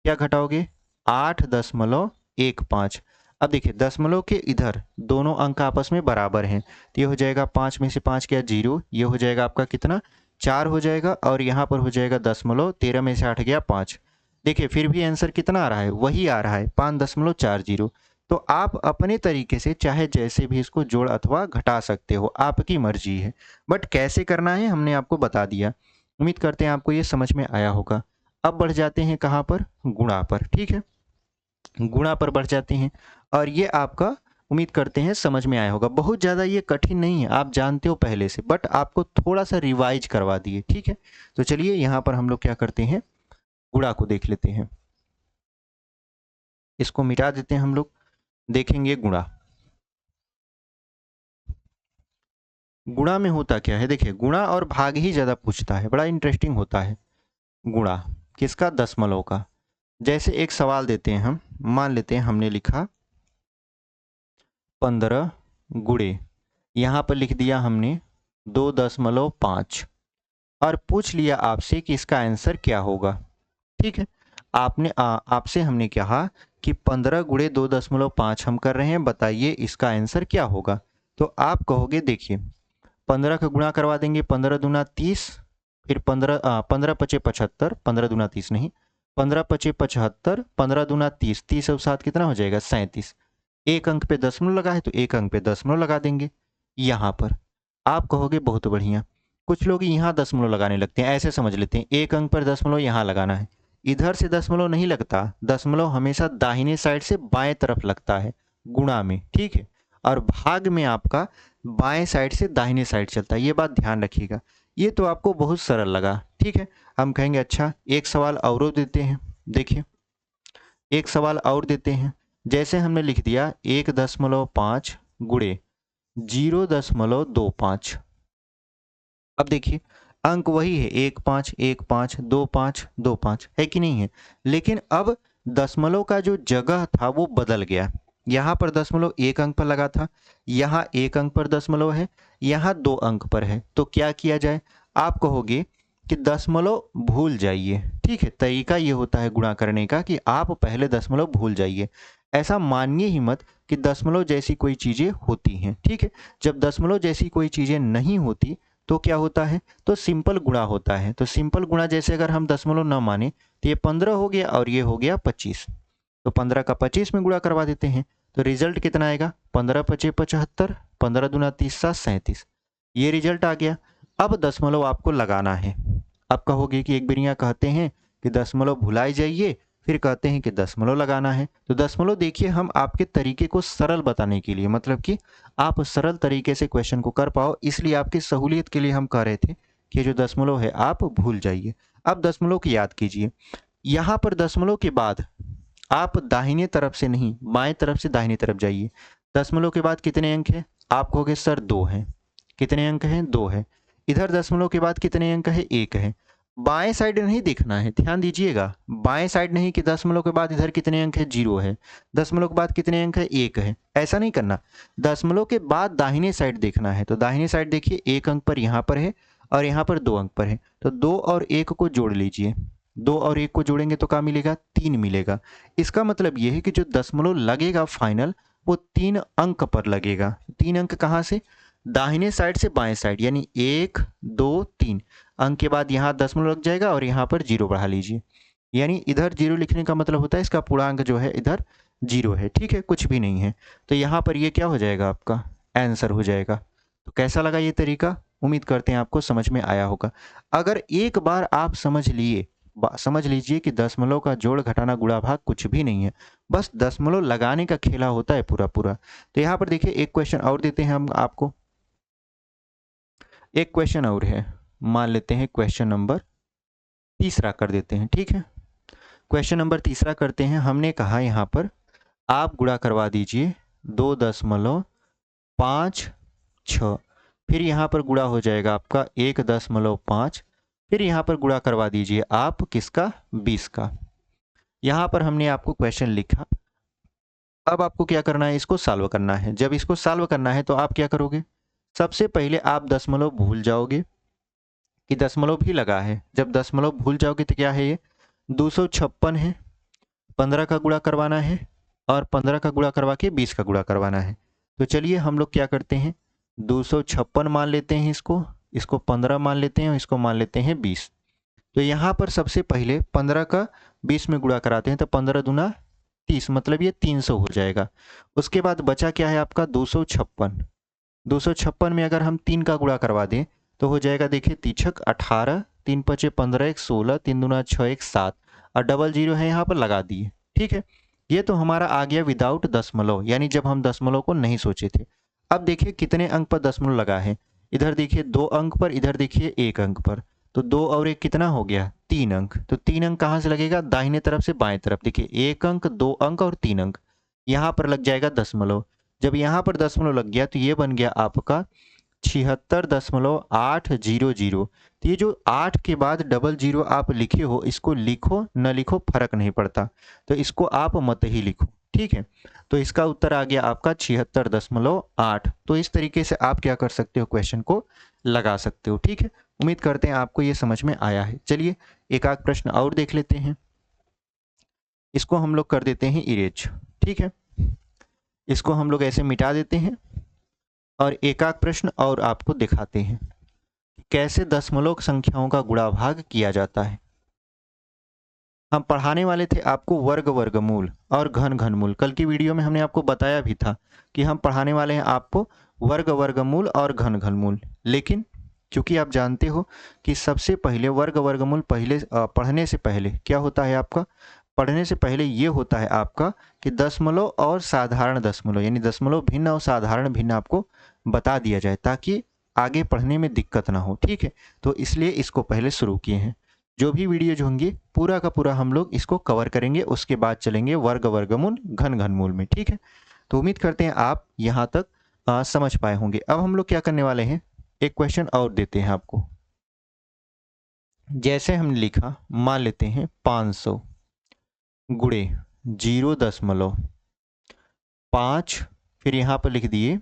क्या घटाओगे 8.15। अब देखिए दशमलव के इधर दोनों अंक आपस में बराबर हैं तो ये हो जाएगा 5 में से 5 क्या 0, ये हो जाएगा आपका कितना 4 हो जाएगा, और यहाँ पर हो जाएगा दशमलव, 13 में से 8 गया 5। देखिए फिर भी आंसर कितना आ रहा है, वही आ रहा है 5.40। तो आप अपने तरीके से चाहे जैसे भी इसको जोड़ अथवा घटा सकते हो, आपकी मर्जी है, बट कैसे करना है हमने आपको बता दिया। उम्मीद करते हैं आपको ये समझ में आया होगा। अब बढ़ जाते हैं कहाँ पर, गुणा पर, ठीक है, गुणा पर बढ़ जाते हैं, और ये आपका उम्मीद करते हैं समझ में आया होगा। बहुत ज़्यादा ये कठिन नहीं है, आप जानते हो पहले से, बट आपको थोड़ा सा रिवाइज करवा दिए, ठीक है। तो चलिए यहाँ पर हम लोग क्या करते हैं, गुणा को देख लेते हैं। इसको मिटा देते हैं हम लोग, देखेंगे गुणा। गुणा में होता क्या है, देखिए गुणा और भाग ही ज़्यादा पूछता है, बड़ा इंटरेस्टिंग होता है गुणा किसका, दशमलव का। जैसे एक सवाल देते हैं हम, मान लेते हैं हमने लिखा 15 गुणे, यहाँ पर लिख दिया हमने 2.5 और पूछ लिया आपसे कि इसका आंसर क्या होगा, ठीक है। आपसे हमने कहा कि 15 गुणे 2.5 हम कर रहे हैं, बताइए इसका आंसर क्या होगा। तो आप कहोगे देखिए 15 का गुणा करवा देंगे, 15 दूना 30, फिर 15 पचे 75, 15 दूना 30 नहीं, 15 पचे 75, 15 दूना 30, 30 और 7 कितना हो जाएगा 37। एक अंक पे दशमलव लगा है तो एक अंक पे दशमलव लगा देंगे। यहाँ पर आप कहोगे बहुत बढ़िया, कुछ लोग यहाँ दशमलव लगाने लगते हैं, ऐसे समझ लेते हैं एक अंक पर दशमलव यहाँ लगाना है। इधर से दशमलव नहीं लगता, दशमलव हमेशा दाहिने साइड से बाएं तरफ लगता है गुणा में, ठीक है, और भाग में आपका बाएं साइड से दाहिने साइड चलता है, ये बात ध्यान रखिएगा। ये तो आपको बहुत सरल लगा, ठीक है। हम कहेंगे अच्छा एक सवाल और देते हैं, देखिए एक सवाल और देते हैं, जैसे हमने लिख दिया 1.5 गुणे 0.25। अब देखिए अंक वही है 1 5 1 5 2 5 2 5 है कि नहीं है, लेकिन अब दशमलव का जो जगह था वो बदल गया। यहाँ पर दशमलव 1 अंक पर लगा था, यहाँ 1 अंक पर दशमलव है, यहाँ 2 अंक पर है। तो क्या किया जाए, आप कहोगे कि दशमलव भूल जाइए। ठीक है, तरीका ये होता है गुणा करने का कि आप पहले दशमलव भूल जाइए। ऐसा मानिए ही मत कि दशमलव जैसी कोई चीज़ें होती हैं। ठीक है, जब दशमलव जैसी कोई चीज़ें नहीं होती तो क्या होता है, तो सिंपल गुणा होता है। तो सिंपल गुणा जैसे अगर हम दशमलव न माने तो ये 15 हो गया और ये हो गया 25। तो 15 का 25 में गुणा करवा देते हैं तो रिजल्ट कितना आएगा, 15 पचे 75, 15 दूना 30 7 37। ये रिजल्ट आ गया। अब दशमलव आपको लगाना है। अब कहोगे कि एक बिरिया कहते हैं कि दशमलव भुलाई जाइए, फिर कहते हैं कि दशमलव लगाना है। तो दशमलव देखिए हम आपके तरीके को सरल बताने के लिए, मतलब कि आप सरल तरीके से क्वेश्चन को कर पाओ, इसलिए आपकी सहूलियत के लिए हम कह रहे थे कि जो दशमलव है आप भूल जाइए। अब दशमलव की याद कीजिए। यहाँ पर दशमलव के बाद आप दाहिने तरफ से नहीं बाएं तरफ से दाहिने तरफ जाइए। दशमलव के बाद कितने अंक हैं, आप कहोगे सर 2 हैं। कितने अंक हैं, 2 है। इधर दशमलव के बाद कितने अंक है, 1 है। बाएं साइड नहीं देखना है, ध्यान दीजिएगा। बाएं साइड नहीं कि दशमलव के बाद इधर कितने अंक है, 0 है। दशमलव के बाद कितने अंक है, 1 है। ऐसा नहीं करना, दशमलव के बाद दाहिने साइड देखना है। तो दाहिने साइड देखिए 1 अंक पर यहाँ पर है और यहाँ पर 2 अंक पर है। तो 2 और 1 को जोड़ लीजिए। 2 और 1 को जोड़ेंगे तो क्या मिलेगा, 3 मिलेगा। इसका मतलब ये है कि जो दशमलव लगेगा फाइनल वो 3 अंक पर लगेगा। 3 अंक कहाँ से, दाहिने साइड से बाएं साइड, यानी 1 2 3 अंक के बाद यहाँ दशमलव लग जाएगा और यहाँ पर 0 बढ़ा लीजिए। यानी इधर 0 लिखने का मतलब होता है इसका पूर्णांक जो है इधर 0 है। ठीक है, कुछ भी नहीं है। तो यहाँ पर ये क्या हो जाएगा, आपका आंसर हो जाएगा। तो कैसा लगा ये तरीका, उम्मीद करते हैं आपको समझ में आया होगा। अगर एक बार आप समझ लीजिए कि दशमलव का जोड़ घटाना गुणा भाग कुछ भी नहीं है, बस दशमलव लगाने का खेला होता है पूरा पूरा। तो यहाँ पर देखिए एक क्वेश्चन और देते हैं हम आपको, एक क्वेश्चन और है, मान लेते हैं क्वेश्चन नंबर तीसरा कर देते हैं। ठीक है, क्वेश्चन नंबर तीसरा करते हैं। हमने कहा यहाँ पर आप गुणा करवा दीजिए 2.56, फिर यहाँ पर गुणा हो जाएगा आपका 1.5, फिर यहाँ पर गुणा करवा दीजिए आप किसका, 20 का। यहाँ पर हमने आपको क्वेश्चन लिखा। अब आपको क्या करना है, इसको सॉल्व करना है। जब इसको सॉल्व करना है तो आप क्या करोगे, सबसे पहले आप दशमलव भूल जाओगे कि दशमलव भी लगा है। जब दशमलव भूल जाओगे तो क्या है, ये 256 है, 15 का गुणा करवाना है और 15 का गुणा करवा के 20 का गुणा करवाना है। तो चलिए हम लोग क्या करते हैं, 256 मान लेते हैं, इसको 15 मान लेते हैं और इसको मान लेते हैं 20। तो यहाँ पर सबसे पहले 15 का 20 में गुणा कराते हैं तो 15 दूना 30, मतलब ये 300 हो जाएगा। उसके बाद बचा क्या है आपका 256। 256 में अगर हम 3 का गुणा करवा दें तो हो जाएगा, देखिए तीछक 18, 3 पचे 15, 1 16, 3 दूना 6, 1 7 और डबल 0 है यहाँ पर लगा दिए। ठीक है, ये तो हमारा आ गया विदाउट दशमलव, यानी जब हम दशमलव को नहीं सोचे थे। अब देखिए कितने अंक पर दशमलव लगा है, इधर देखिए 2 अंक पर, इधर देखिए 1 अंक पर। तो 2 और 1 कितना हो गया, 3 अंक। तो 3 अंक कहाँ से लगेगा, दाहिने तरफ से बाएं तरफ। देखिए 1 अंक, 2 अंक और 3 अंक, यहाँ पर लग जाएगा दशमलव। जब यहाँ पर दशमलव लग गया तो ये बन गया आपका 76.800। तो ये जो 8 के बाद डबल 0 आप लिखे हो, इसको लिखो न लिखो फर्क नहीं पड़ता, तो इसको आप मत ही लिखो। ठीक है, तो इसका उत्तर आ गया आपका 76.8। तो इस तरीके से आप क्या कर सकते हो, क्वेश्चन को लगा सकते हो। ठीक है, उम्मीद करते हैं आपको ये समझ में आया है। चलिए एक आध प्रश्न और देख लेते हैं, इसको हम लोग कर देते हैं इरेज। ठीक है, इसको हम लोग ऐसे मिटा देते हैं और एक आध प्रश्न और आपको दिखाते हैं कैसे दशमलव संख्याओं का गुणा भाग किया जाता है। हम पढ़ाने वाले थे आपको वर्ग वर्गमूल और घन घनमूल। कल की वीडियो में हमने आपको बताया भी था कि हम पढ़ाने वाले हैं आपको वर्ग वर्गमूल और घन घनमूल, लेकिन क्योंकि आप जानते हो कि सबसे पहले वर्ग वर्गमूल पढ़ने से पहले क्या होता है आपका, पढ़ने से पहले ये होता है आपका कि दशमलव और साधारण दशमलव, यानी दशमलव भिन्न और साधारण भिन्न आपको बता दिया जाए ताकि आगे पढ़ने में दिक्कत ना हो। ठीक है, तो इसलिए इसको पहले शुरू किए हैं। जो भी वीडियोज होंगी पूरा का पूरा हम लोग इसको कवर करेंगे, उसके बाद चलेंगे वर्ग वर्गमूल घन घनमूल में, ठीक है। तो उम्मीद करते हैं आप यहाँ तक समझ पाए होंगे। अब हम लोग क्या करने वाले हैं, एक क्वेश्चन और देते हैं आपको। जैसे हमने लिखा, मान लेते हैं 500 गुणे 0.5, फिर यहाँ पर लिख दिए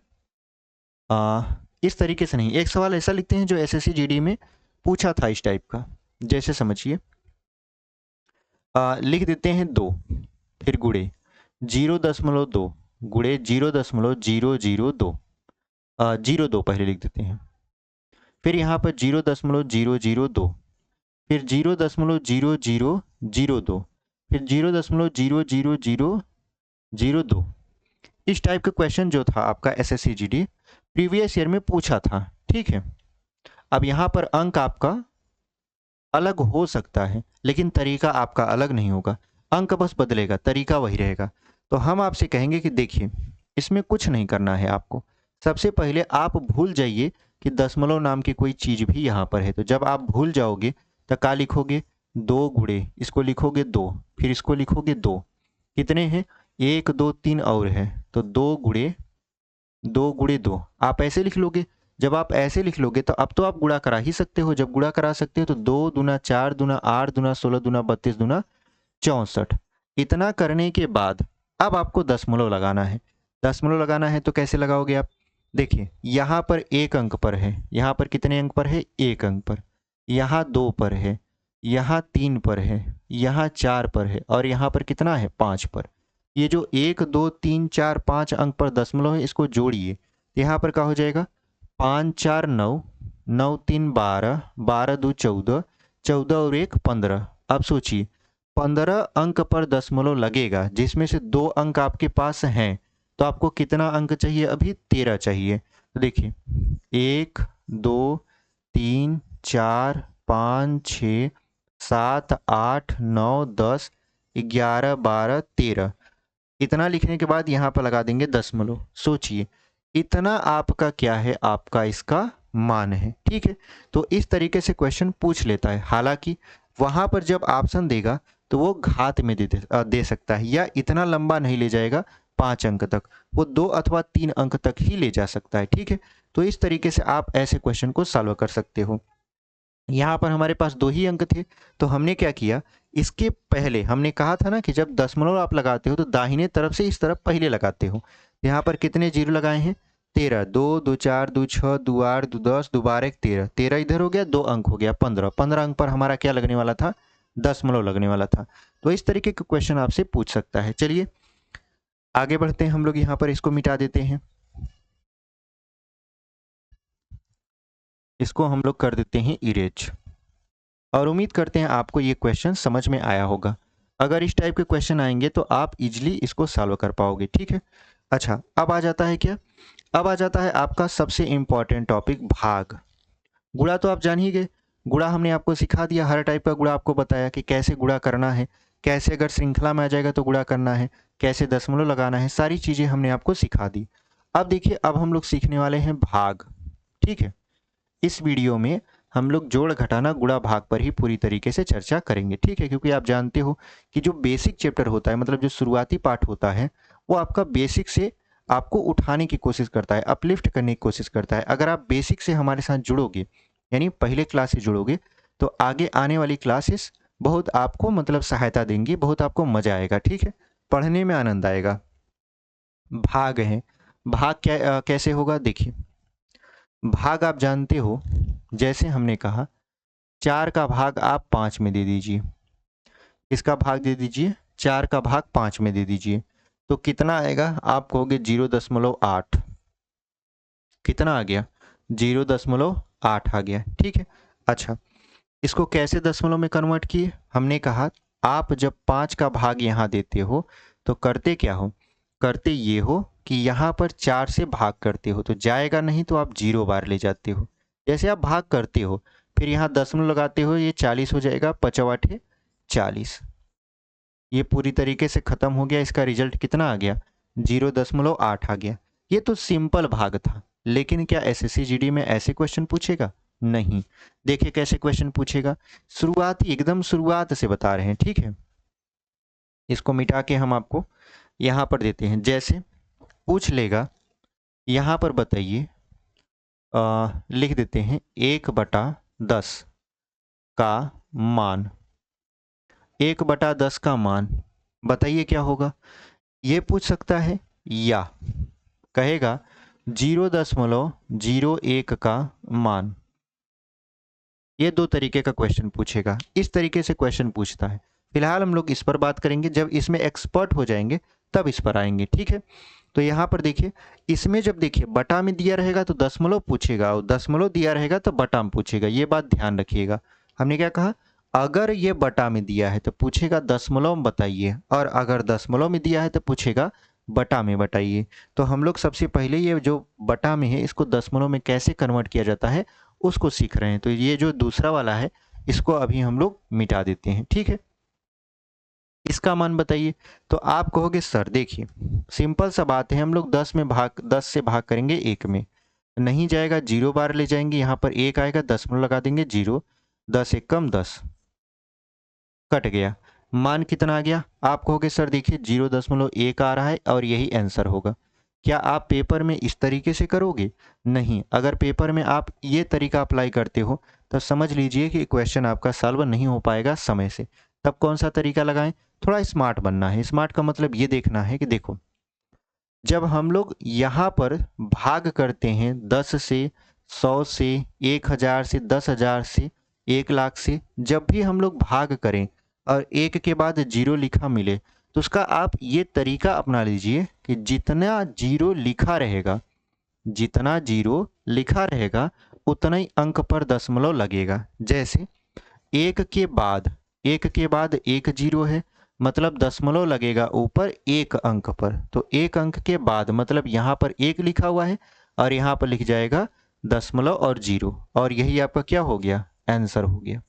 इस तरीके से नहीं, एक सवाल ऐसा लिखते हैं जो एसएससी जीडी में पूछा था इस टाइप का। जैसे समझिए, लिख देते हैं 2, फिर गुणे 0.2 गुणे 0.002, 02 पहले लिख देते हैं, फिर यहाँ पर 0.002, फिर 0.00002, फिर 0.00002। इस टाइप का क्वेश्चन जो था आपका एसएससी जीडी प्रीवियस ईयर में पूछा था, ठीक है। अब यहाँ पर अंक आपका अलग हो सकता है, लेकिन तरीका आपका अलग नहीं होगा, अंक बस बदलेगा, तरीका वही रहेगा। तो हम आपसे कहेंगे कि देखिए, इसमें कुछ नहीं करना है आपको। सबसे पहले आप भूल जाइए कि दशमलव नाम की कोई चीज़ भी यहाँ पर है। तो जब आप भूल जाओगे तो क्या लिखोगे, 2 गुणे, इसको लिखोगे 2, फिर इसको लिखोगे 2, कितने हैं 1 2 3 और है, तो 2 गुणे 2 आप ऐसे लिख लोगे। जब आप ऐसे लिख लोगे तो अब तो आप गुणा करा ही सकते हो। जब गुणा करा सकते हो तो 2 दूना 4 दूना 8 दूना 16 दूना 32 दूना 64। इतना करने के बाद अब आपको दशमलव लगाना है। दशमलव लगाना है तो कैसे लगाओगे आप, देखिए यहाँ पर 1 अंक पर है, यहाँ पर कितने अंक पर है, 1 अंक पर, यहाँ 2 पर है, यहाँ 3 पर है, यहाँ 4 पर है, और यहाँ पर कितना है, 5 पर। ये जो 1 2 3 4 5 अंक पर दशमलव है, इसको जोड़िए, यहाँ पर क्या हो जाएगा, 5 4 9, 9 3 12, 12 2 14, 14 और 1 15। अब सोचिए 15 अंक पर दशमलव लगेगा, जिसमें से 2 अंक आपके पास हैं, तो आपको कितना अंक चाहिए, अभी 13 चाहिए। तो देखिए 1 2 3 4 5 6 7 8 9 10 11 12 13। इतना लिखने के बाद यहाँ पर लगा देंगे दशमलव। सोचिए इतना आपका क्या है, आपका इसका मान है, ठीक है। तो इस तरीके से क्वेश्चन पूछ लेता है। हालांकि वहाँ पर जब ऑप्शन देगा तो वो घात में दे सकता है, या इतना लंबा नहीं ले जाएगा 5 अंक तक, वो 2 अथवा 3 अंक तक ही ले जा सकता है, ठीक है। तो इस तरीके से आप ऐसे क्वेश्चन को सॉल्व कर सकते हो। यहाँ पर हमारे पास 2 ही अंक थे, तो हमने क्या किया, इसके पहले हमने कहा था ना कि जब दशमलव आप लगाते हो तो दाहिने तरफ से इस तरफ पहले लगाते हो। यहाँ पर कितने जीरो लगाए हैं, 13, 2 2 4 2 6 2 8 2 10 2 12 1 13, 13 इधर हो गया, 2 अंक हो गया 15, 15 अंक पर हमारा क्या लगने वाला था, दशमलव लगने वाला था। तो इस तरीके का क्वेश्चन आपसे पूछ सकता है। चलिए आगे बढ़ते हैं, हम लोग यहाँ पर इसको मिटा देते हैं, इसको हम लोग कर देते हैं इरेज, और उम्मीद करते हैं आपको ये क्वेश्चन समझ में आया होगा। अगर इस टाइप के क्वेश्चन आएंगे तो आप इजीली इसको सॉल्व कर पाओगे, ठीक है। अच्छा, अब आ जाता है क्या, अब आ जाता है आपका सबसे इम्पॉर्टेंट टॉपिक, भाग। गुणा तो आप जान ही गए, गुणा हमने आपको सिखा दिया, हर टाइप का गुणा आपको बताया कि कैसे गुणा करना है, कैसे अगर श्रृंखला में आ जाएगा तो गुणा करना है, कैसे दशमलव लगाना है, सारी चीज़ें हमने आपको सिखा दी। अब देखिए, अब हम लोग सीखने वाले हैं भाग, ठीक है। इस वीडियो में हम लोग जोड़ घटाना गुणा भाग पर ही पूरी तरीके से चर्चा करेंगे, ठीक है। क्योंकि आप जानते हो कि जो बेसिक चैप्टर होता है, मतलब जो शुरुआती पार्ट होता है, वो आपका बेसिक से आपको उठाने की कोशिश करता है, अपलिफ्ट करने की कोशिश करता है। अगर आप बेसिक से हमारे साथ जुड़ोगे, यानी पहले क्लास से जुड़ोगे, तो आगे आने वाली क्लासेस बहुत आपको मतलब सहायता देंगी, बहुत आपको मजा आएगा, ठीक है, पढ़ने में आनंद आएगा। भाग है, भाग क्या कैसे होगा, देखिए भाग आप जानते हो, जैसे हमने कहा 4 का भाग आप 5 में दे दीजिए, इसका भाग दे दीजिए, 4 का भाग 5 में दे दीजिए, तो कितना आएगा, आप कहोगे 0.8, कितना आ गया, 0.8 आ गया, ठीक है। अच्छा, इसको कैसे दशमलव में कन्वर्ट किए, हमने कहा आप जब 5 का भाग यहाँ देते हो तो करते क्या हो, करते ये हो कि यहाँ पर 4 से भाग करते हो, तो जाएगा नहीं तो आप 0 बार ले जाते हो। जैसे आप भाग करते हो फिर यहाँ दशमलव लगाते हो, ये 40 हो जाएगा, 5 8 40, ये पूरी तरीके से ख़त्म हो गया। इसका रिजल्ट कितना आ गया, 0.8 आ गया। ये तो सिंपल भाग था, लेकिन क्या एसएससी जीडी में ऐसे क्वेश्चन पूछेगा, नहीं। देखिए कैसे क्वेश्चन पूछेगा, शुरुआत ही एकदम शुरुआत से बता रहे हैं, ठीक है। इसको मिटा के हम आपको यहाँ पर देते हैं। जैसे पूछ लेगा यहाँ पर बताइए, लिख देते हैं 1/10 का मान, 1/10 का मान बताइए क्या होगा। ये पूछ सकता है या कहेगा 0.01 का मान। ये दो तरीके का क्वेश्चन पूछेगा, इस तरीके से क्वेश्चन पूछता है। फिलहाल हम लोग इस पर बात करेंगे, जब इसमें एक्सपर्ट हो जाएंगे तब इस पर आएंगे, ठीक है। तो यहाँ पर देखिए, इसमें जब देखिए बटा में दिया रहेगा तो दशमलव पूछेगा, और दशमलव दिया रहेगा तो बटा में पूछेगा। ये बात ध्यान रखिएगा। हमने क्या कहा, अगर ये बटा में दिया है तो पूछेगा दशमलव में बताइए, और अगर दशमलव में दिया है तो पूछेगा बटा में बताइए। तो हम लोग सबसे पहले ये जो बटा में है इसको दशमलव में कैसे कन्वर्ट किया जाता है उसको सीख रहे हैं। तो ये जो दूसरा वाला है इसको अभी हम लोग मिटा देते हैं, ठीक है। इसका मान बताइए। तो आप कहोगे सर देखिए सिंपल सा बात है, हम लोग 10 से भाग करेंगे 1 में, नहीं जाएगा 0 बार ले जाएंगे, यहाँ पर 1 आएगा, दशमलव लगा देंगे 0, 10 1 कम 10, कट गया। मान कितना आ गया। आप कहोगे सर देखिए 0.1 आ रहा है और यही आंसर होगा। क्या आप पेपर में इस तरीके से करोगे? नहीं। अगर पेपर में आप ये तरीका अप्लाई करते हो तो समझ लीजिए कि क्वेश्चन आपका सॉल्व नहीं हो पाएगा समय से। तब कौन सा तरीका लगाएं? थोड़ा स्मार्ट बनना है। स्मार्ट का मतलब ये देखना है कि देखो, जब हम लोग यहाँ पर भाग करते हैं 10 से, 100 से, 1000 से, 10,000 से, 1,00,000 से, जब भी हम लोग भाग करें और 1 के बाद 0 लिखा मिले तो उसका आप ये तरीका अपना लीजिए कि जितना 0 लिखा रहेगा, जितना 0 लिखा रहेगा उतना ही अंक पर दशमलव लगेगा। जैसे 1 के बाद 1 0 है, मतलब दशमलव लगेगा ऊपर 1 अंक पर। तो 1 अंक के बाद मतलब यहाँ पर 1 लिखा हुआ है और यहाँ पर लिख जाएगा दशमलव और 0, और यही आपका क्या हो गया? आंसर हो गया।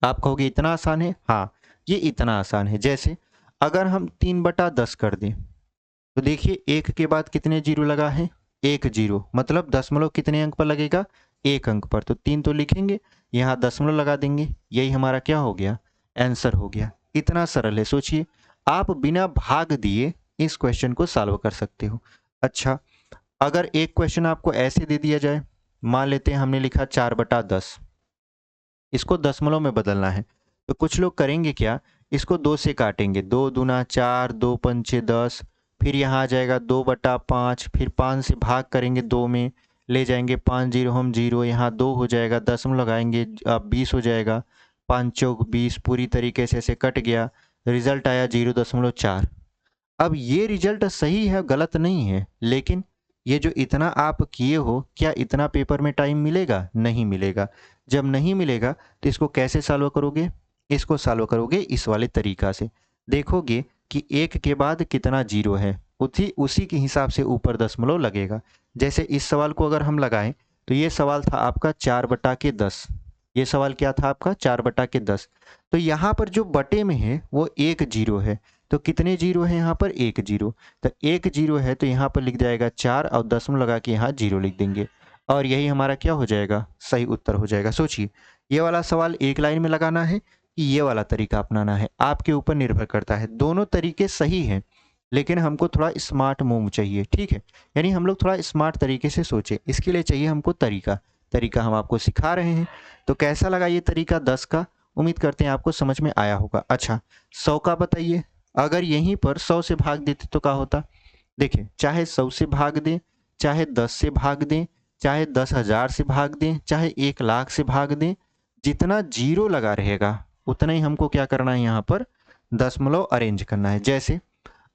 आप कहोगे इतना आसान है? हाँ, ये इतना आसान है। जैसे अगर हम 3/10 कर दें तो देखिए 1 के बाद कितने 0 लगा है? 1 0, मतलब दशमलव कितने अंक पर लगेगा? 1 अंक पर। तो 3 तो लिखेंगे, यहाँ दशमलव लगा देंगे, यही हमारा क्या हो गया? आंसर हो गया। इतना सरल है। सोचिए आप बिना भाग दिए इस क्वेश्चन को सॉल्व कर सकते हो। अच्छा, अगर एक क्वेश्चन आपको ऐसे दे दिया जाए, मान लेते हैं हमने लिखा 4/10, इसको दशमलव में बदलना है, तो कुछ लोग करेंगे क्या, इसको 2 से काटेंगे, 2 दूना 4, 2 पंचे 10, फिर यहाँ आ जाएगा 2/5, फिर 5 से भाग करेंगे 2 में, ले जाएंगे 5 0 हम 0, यहाँ 2 हो जाएगा, दशमलव लगाएंगे 20 हो जाएगा, 5 चौक 20, पूरी तरीके से ऐसे कट गया, रिजल्ट आया 0.4। अब ये रिजल्ट सही है, गलत नहीं है, लेकिन ये जो इतना आप किए हो, क्या इतना पेपर में टाइम मिलेगा? नहीं मिलेगा। जब नहीं मिलेगा तो इसको कैसे सॉल्व करोगे? इसको सॉल्व करोगे इस वाले तरीका से। देखोगे कि 1 के बाद कितना 0 है, उसी के हिसाब से ऊपर दशमलव लगेगा। जैसे इस सवाल को अगर हम लगाएं तो ये सवाल था आपका 4/10। ये सवाल क्या था आपका? 4/10। तो यहाँ पर जो बटे में है वो 1 0 है, तो कितने 0 है यहाँ पर? 1 0। तो 1 0 है तो यहाँ पर लिख जाएगा 4 और दशमलव लगा के यहाँ 0 लिख देंगे, और यही हमारा क्या हो जाएगा? सही उत्तर हो जाएगा। सोचिए ये वाला सवाल एक लाइन में लगाना है कि ये वाला तरीका अपनाना है, आपके ऊपर निर्भर करता है। दोनों तरीके सही हैं, लेकिन हमको थोड़ा स्मार्ट मूव चाहिए, ठीक है। यानी हम लोग थोड़ा स्मार्ट तरीके से सोचें, इसके लिए चाहिए हमको तरीका हम आपको सिखा रहे हैं। तो कैसा लगा ये तरीका 10 का? उम्मीद करते हैं आपको समझ में आया होगा। अच्छा, 100 का बताइए। अगर यहीं पर 100 से भाग देते तो क्या होता? देखिए, चाहे 100 से भाग दें, चाहे 10 से भाग दें, चाहे 10,000 से भाग दें, चाहे 1,00,000 से भाग दें, जितना 0 लगा रहेगा उतना ही हमको क्या करना है? यहाँ पर दशमलव अरेंज करना है। जैसे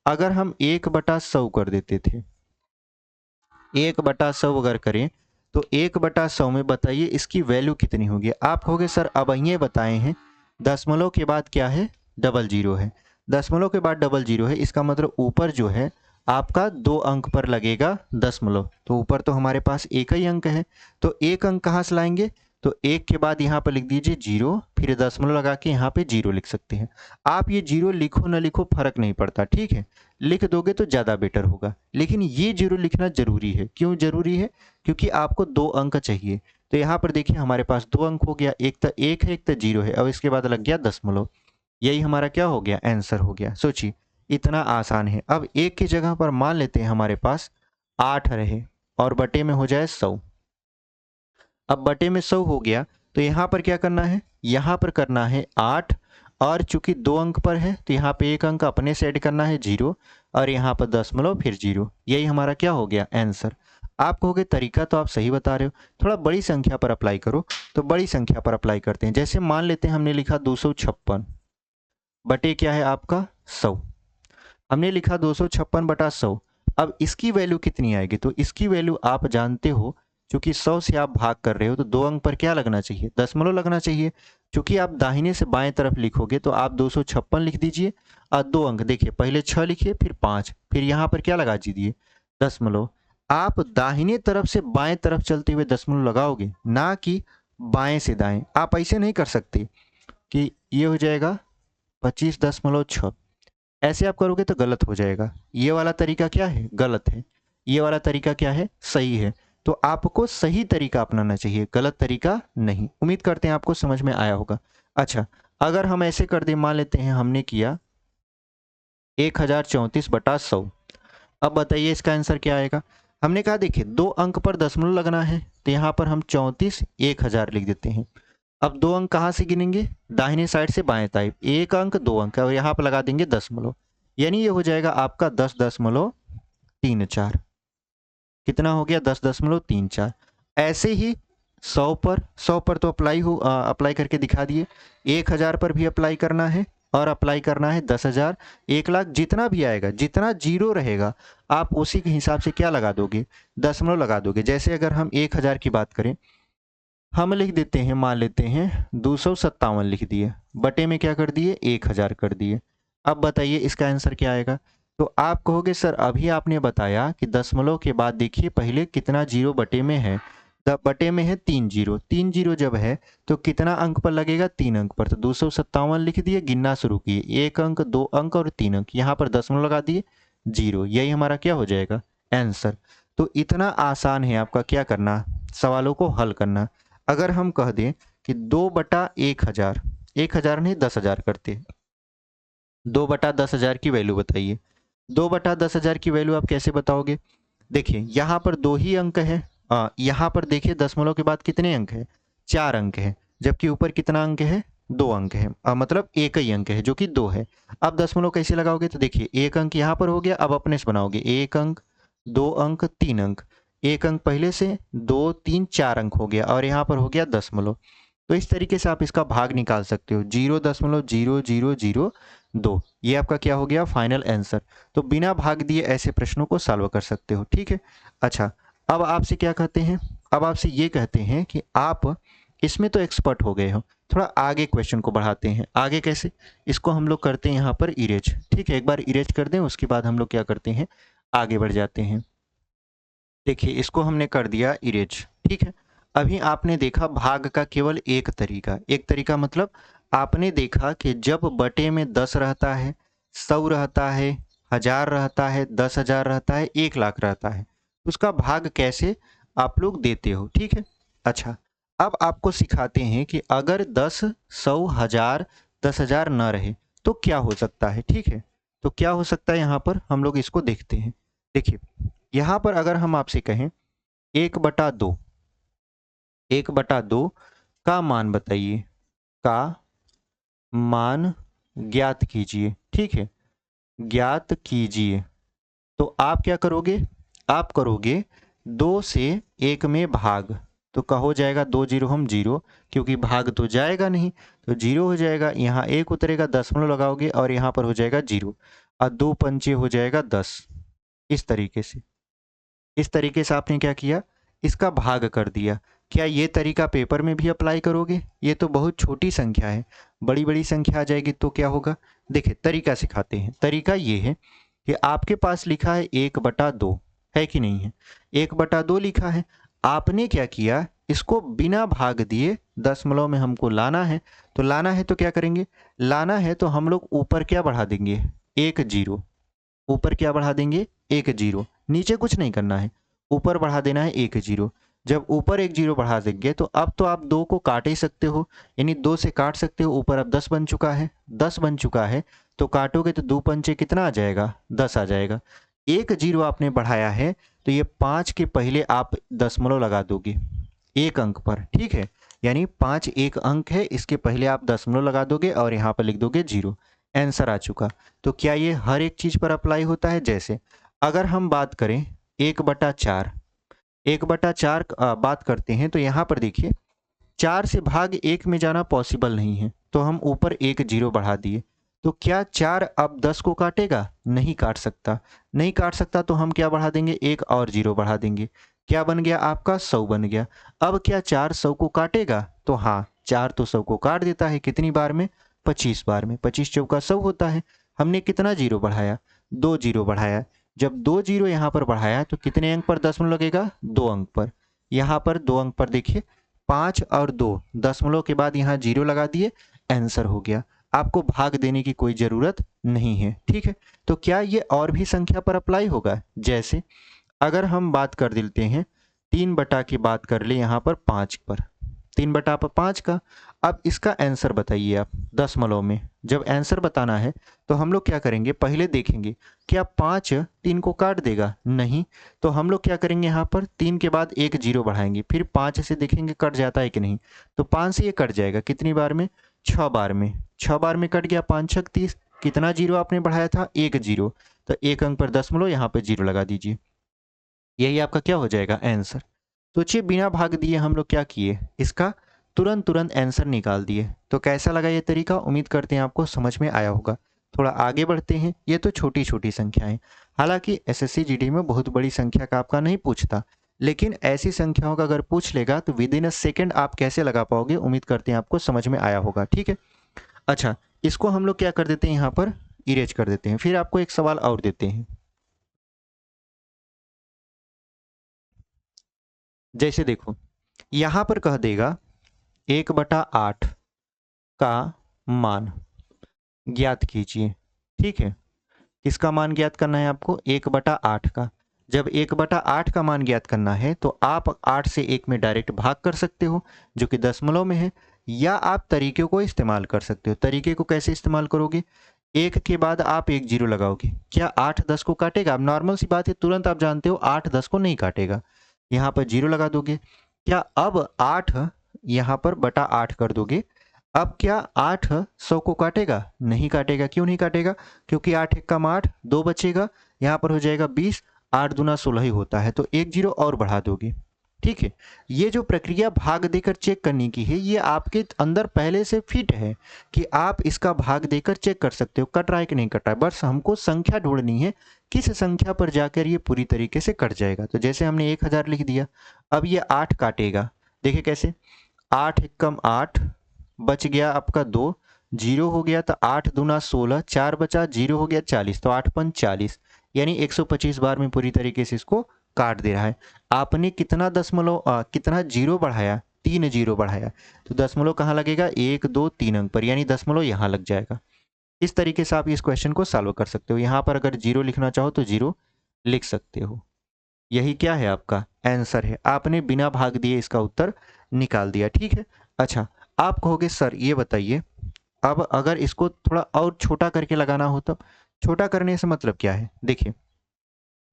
अगर हम 1/100 कर देते थे, 1/100 अगर करें तो 1/100 में बताइए इसकी वैल्यू कितनी होगी? आप कहोगे सर अब ये बताए हैं दशमलव के बाद क्या है? डबल 0 है। दशमलव के बाद डबल 0 है, इसका मतलब ऊपर जो है आपका 2 अंक पर लगेगा दशमलव, तो ऊपर तो हमारे पास एक ही अंक है, तो एक अंक कहाँ से लाएंगे? तो 1 के बाद यहाँ पर लिख दीजिए 0, फिर दशमलव लगा के यहाँ पे 0 लिख सकते हैं। आप ये 0 लिखो ना लिखो फर्क नहीं पड़ता, ठीक है। लिख दोगे तो ज़्यादा बेटर होगा, लेकिन ये 0 लिखना जरूरी है। क्यों जरूरी है? क्योंकि आपको 2 अंक चाहिए। तो यहाँ पर देखिए हमारे पास 2 अंक हो गया, एक तो 1 है, एक तो 0 है, अब इसके बाद लग गया दशमलव। यही हमारा क्या हो गया, आंसर हो गया। सोचिए इतना आसान है। अब 1 की जगह पर मान लेते हैं हमारे पास 8 रहे और बटे में हो जाए 100। अब बटे में 100 हो गया तो यहाँ पर क्या करना है, यहाँ पर करना है 8, और चूंकि 2 अंक पर है तो यहाँ पे 1 अंक अपने से ऐड करना है 0, और यहाँ पर दशमलव फिर 0। यही हमारा क्या हो गया, आंसर। आप कहोगे तरीका तो आप सही बता रहे हो, थोड़ा बड़ी संख्या पर अप्लाई करो। तो बड़ी संख्या पर अप्लाई करते हैं। जैसे मान लेते हैं हमने लिखा 256 बटे क्या है आपका 100। हमने लिखा 256 बटा 100। अब इसकी वैल्यू कितनी आएगी, तो इसकी वैल्यू आप जानते हो, क्योंकि 100 से आप भाग कर रहे हो तो 2 अंक पर क्या लगना चाहिए, दशमलव लगना चाहिए। क्योंकि आप दाहिने से बाएं तरफ लिखोगे तो आप 256 लिख दीजिए, और 2 अंक देखिए, पहले 6 लिखिए फिर 5, फिर यहाँ पर क्या लगा दीजिए, दशमलव। आप दाहिने तरफ से बाएं तरफ चलते हुए दशमलव लगाओगे, ना कि बाएं से दाएं। आप ऐसे नहीं कर सकते कि ये हो जाएगा 25.6, ऐसे आप करोगे तो गलत हो जाएगा। ये वाला तरीका क्या है, गलत है। ये वाला तरीका क्या है, सही है। तो आपको सही तरीका अपनाना चाहिए, गलत तरीका नहीं। उम्मीद करते हैं आपको समझ में आया होगा। अच्छा, अगर हम ऐसे कर दें, मान लेते हैं हमने किया 1034 बटा 100। अब बताइए इसका आंसर क्या आएगा। हमने कहा देखिए 2 अंक पर दशमलव लगना है, तो यहाँ पर हम 34 1000 लिख देते हैं। अब 2 अंक कहाँ से गिनेंगे, दाहिने साइड से बाएं साइड, 1 अंक 2 अंक, और यहाँ पर लगा देंगे दशमलव, यानी ये हो जाएगा आपका 10.34। कितना हो गया, 10.34। ऐसे ही 100 पर तो अप्लाई करके दिखा दिए। 1000 पर भी अप्लाई करना है, और अप्लाई करना है 10,000, 1,00,000, जितना भी आएगा, जितना जीरो रहेगा आप उसी के हिसाब से क्या लगा दोगे, दशमलव लगा दोगे। जैसे अगर हम 1000 की बात करें, हम लिख देते हैं, मान लेते हैं 257 लिख दिए, बटे में क्या कर दिए, 1000 कर दिए। अब बताइए इसका आंसर क्या आएगा। तो आप कहोगे सर अभी आपने बताया कि दशमलव के बाद देखिए पहले कितना जीरो बटे में है, बटे में है 3 जीरो। 3 जीरो जब है तो कितना अंक पर लगेगा, 3 अंक पर। तो 257 लिख दिए, गिनना शुरू किए, 1 अंक 2 अंक और 3 अंक, यहाँ पर दशमलव लगा दिए 0। यही हमारा क्या हो जाएगा, आंसर। तो इतना आसान है आपका क्या करना, सवालों को हल करना। अगर हम कह दें कि 2/1000, 1000 नहीं 10,000 करते, 2/10,000 की वैल्यू बताइए। 2/10,000 की वैल्यू आप कैसे बताओगे, देखिए यहाँ पर 2 ही अंक है, यहाँ पर देखिए दशमलव के बाद कितने अंक है, 4 अंक है, जबकि ऊपर कितना अंक है, 2 अंक है, मतलब एक ही अंक है जो कि 2 है। अब दशमलव कैसे लगाओगे, तो देखिए 1 अंक यहाँ पर हो गया, अब अपने से बनाओगे, 1 अंक 2 अंक 3 अंक, 1 अंक पहले से, 2 3 4 अंक हो गया, और यहाँ पर हो गया दशमलव। तो इस तरीके से आप इसका भाग निकाल सकते हो, 0.0002। ये आपका क्या हो गया, फाइनल आंसर। तो बिना भाग दिए ऐसे प्रश्नों को सॉल्व कर सकते हो, ठीक है। अच्छा, अब आपसे क्या कहते हैं, अब आपसे ये कहते हैं कि आप इसमें तो एक्सपर्ट हो गए हो, थोड़ा आगे क्वेश्चन को बढ़ाते हैं। आगे कैसे, इसको हम लोग करते हैं यहाँ पर इरेज, ठीक है। एक बार इरेज कर दें, उसके बाद हम लोग क्या करते हैं, आगे बढ़ जाते हैं। देखिए इसको हमने कर दिया इरेज, ठीक है। अभी आपने देखा भाग का केवल एक तरीका मतलब आपने देखा कि जब बटे में 10 रहता है, 100 रहता है, 1000 रहता है, 10,000 रहता है, 1,00,000 रहता है, उसका भाग कैसे आप लोग देते हो, ठीक है। अच्छा, अब आपको सिखाते हैं कि अगर 10, 100, 1000, 10,000 न रहे तो क्या हो सकता है, ठीक है। तो क्या हो सकता है यहाँ पर हम लोग इसको देखते हैं। देखिए यहाँ पर अगर हम आपसे कहें 1/2, 1/2 का मान बताइए, का मान ज्ञात कीजिए, ठीक है, ज्ञात कीजिए। तो आप क्या करोगे, आप करोगे 2 से 1 में भाग, तो का हो जाएगा 2 जीरो हम 0, क्योंकि भाग तो जाएगा नहीं, तो 0 हो जाएगा, यहाँ 1 उतरेगा, दशमलव लगाओगे और यहाँ पर हो जाएगा 0, और 2 पंचे हो जाएगा 10। इस तरीके से आपने क्या किया, इसका भाग कर दिया। क्या ये तरीका पेपर में भी अप्लाई करोगे, ये तो बहुत छोटी संख्या है, बड़ी बड़ी संख्या आ जाएगी तो क्या होगा। देखिए तरीका सिखाते हैं। तरीका ये है कि आपके पास लिखा है 1/2, है कि नहीं है, 1/2 लिखा है। आपने क्या किया, इसको बिना भाग दिए दशमलव में हमको लाना है, तो लाना है तो क्या करेंगे, लाना है तो हम लोग ऊपर क्या बढ़ा देंगे, 1 जीरो, ऊपर क्या बढ़ा देंगे, 1 जीरो, नीचे कुछ नहीं करना है, ऊपर बढ़ा देना है 1 जीरो। जब ऊपर एक जीरो बढ़ा देंगे तो अब तो आप 2 को काट ही सकते हो, यानी 2 से काट सकते हो। ऊपर अब 10 बन चुका है, 10 बन चुका है तो काटोगे तो 2 पंचे कितना आ जाएगा, 10 आ जाएगा। एक जीरो आपने बढ़ाया है तो ये 5 के पहले आप दशमलव लगा दोगे एक अंक पर, ठीक है। यानी 5 एक अंक है, इसके पहले आप दशमलव लगा दोगे और यहाँ पर लिख दोगे जीरो। आंसर आ चुका। तो क्या ये हर एक चीज़ पर अप्लाई होता है? जैसे अगर हम बात करें 1/4, 1/4 बात करते हैं तो यहाँ पर देखिए 4 से भाग 1 में जाना पॉसिबल नहीं है, तो हम ऊपर एक जीरो बढ़ा दिए। तो क्या 4 अब 10 को काटेगा? नहीं काट सकता। नहीं काट सकता तो हम क्या बढ़ा देंगे, एक और जीरो बढ़ा देंगे। क्या बन गया आपका? 100 बन गया। अब क्या 4 100 को काटेगा? तो हाँ, 4 तो 100 को काट देता है। कितनी बार में? 25 बार में। 25 चौका 100 होता है। हमने कितना जीरो बढ़ाया? 2 जीरो बढ़ाया। जब 2 जीरो यहाँ पर बढ़ाया तो कितने अंक पर दशमलव लगेगा? 2 अंक पर। यहाँ पर 2 अंक पर देखिए 5 और 2 दशमलव के बाद यहाँ जीरो लगा दिए, आंसर हो गया। आपको भाग देने की कोई ज़रूरत नहीं है, ठीक है। तो क्या ये और भी संख्या पर अप्लाई होगा? जैसे अगर हम बात कर देते हैं 3 की बात कर ले यहाँ पर 5 पर, 3/5 का। अब इसका आंसर बताइए आप दशमलव में। जब आंसर बताना है तो हम लोग क्या करेंगे, पहले देखेंगे क्या 5 3 को काट देगा? नहीं। तो हम लोग क्या करेंगे, यहाँ पर 3 के बाद एक जीरो बढ़ाएंगे, फिर 5 से देखेंगे कट जाता है कि नहीं। तो 5 से ये कट जाएगा, कितनी बार में? 6 बार में। 6 बार में कट गया, 5 6 30। कितना जीरो आपने बढ़ाया था? एक जीरो। तो एक अंक पर दशमलव, यहाँ पर जीरो लगा दीजिए। यही आपका क्या हो जाएगा? आंसर। सोचिए बिना भाग दिए हम लोग क्या किए, इसका तुरंत तुरंत आंसर निकाल दिए। तो कैसा लगा ये तरीका? उम्मीद करते हैं आपको समझ में आया होगा। थोड़ा आगे बढ़ते हैं। ये तो छोटी छोटी संख्याएं, हालांकि एसएससी जीडी में बहुत बड़ी संख्या का आपका नहीं पूछता, लेकिन ऐसी संख्याओं का अगर पूछ लेगा तो विद इन अ सेकेंड आप कैसे लगा पाओगे, उम्मीद करते हैं आपको समझ में आया होगा, ठीक है। अच्छा, इसको हम लोग क्या कर देते हैं, यहाँ पर इरेज कर देते हैं। फिर आपको एक सवाल और देते हैं। जैसे देखो यहाँ पर कह देगा 1/8 का मान ज्ञात कीजिए, ठीक है। किसका मान ज्ञात करना है आपको? 1/8 का। जब 1/8 का मान ज्ञात करना है तो आप 8 से 1 में डायरेक्ट भाग कर सकते हो जो कि दशमलव में है, या आप तरीके को इस्तेमाल कर सकते हो। तरीके को कैसे इस्तेमाल करोगे? एक के बाद आप एक जीरो लगाओगे। क्या 8 10 को काटेगा? अब नॉर्मल सी बात है, तुरंत आप जानते हो 8 10 को नहीं काटेगा। यहाँ पर जीरो लगा दोगे। क्या अब 8 यहाँ पर बटा 8 कर दोगे। अब क्या 8 100 को काटेगा? नहीं काटेगा। क्यों नहीं काटेगा? क्योंकि 8 एक कम 8, 2 बचेगा, यहाँ पर हो जाएगा 20, 8 दूना 16 ही होता है, तो एक जीरो और बढ़ा दोगे, ठीक है। ये जो प्रक्रिया भाग देकर चेक करने की है, ये आपके अंदर पहले से फिट है कि आप इसका भाग देकर चेक कर सकते हो कट रहा है कि नहीं कट रहा है। बस हमको संख्या ढूंढनी है, किस संख्या पर जाकर ये पूरी तरीके से कट जाएगा। तो जैसे हमने 1000 लिख दिया, अब ये 8 काटेगा। देखिए कैसे, 8 एक कम 8, बच गया आपका 2, जीरो हो गया तो 8 दूना 16, 4 बचा, जीरो हो गया 40, तो 8 पंच 40, यानी 125 बार में पूरी तरीके से इसको काट दे रहा है। आपने कितना दशमलव कितना जीरो बढ़ाया? 3 जीरो बढ़ाया, तो दशमलव कहाँ लगेगा? 1 2 3 अंक पर, यानी दशमलव यहाँ लग जाएगा। इस तरीके से आप इस क्वेश्चन को सॉल्व कर सकते हो। यहाँ पर अगर जीरो लिखना चाहो तो जीरो लिख सकते हो। यही क्या है? आपका आंसर है। आपने बिना भाग दिए इसका उत्तर निकाल दिया, ठीक है। अच्छा, आप कहोगे सर ये बताइए, अब अगर इसको थोड़ा और छोटा करके लगाना हो तब? छोटा करने से मतलब क्या है? देखिए,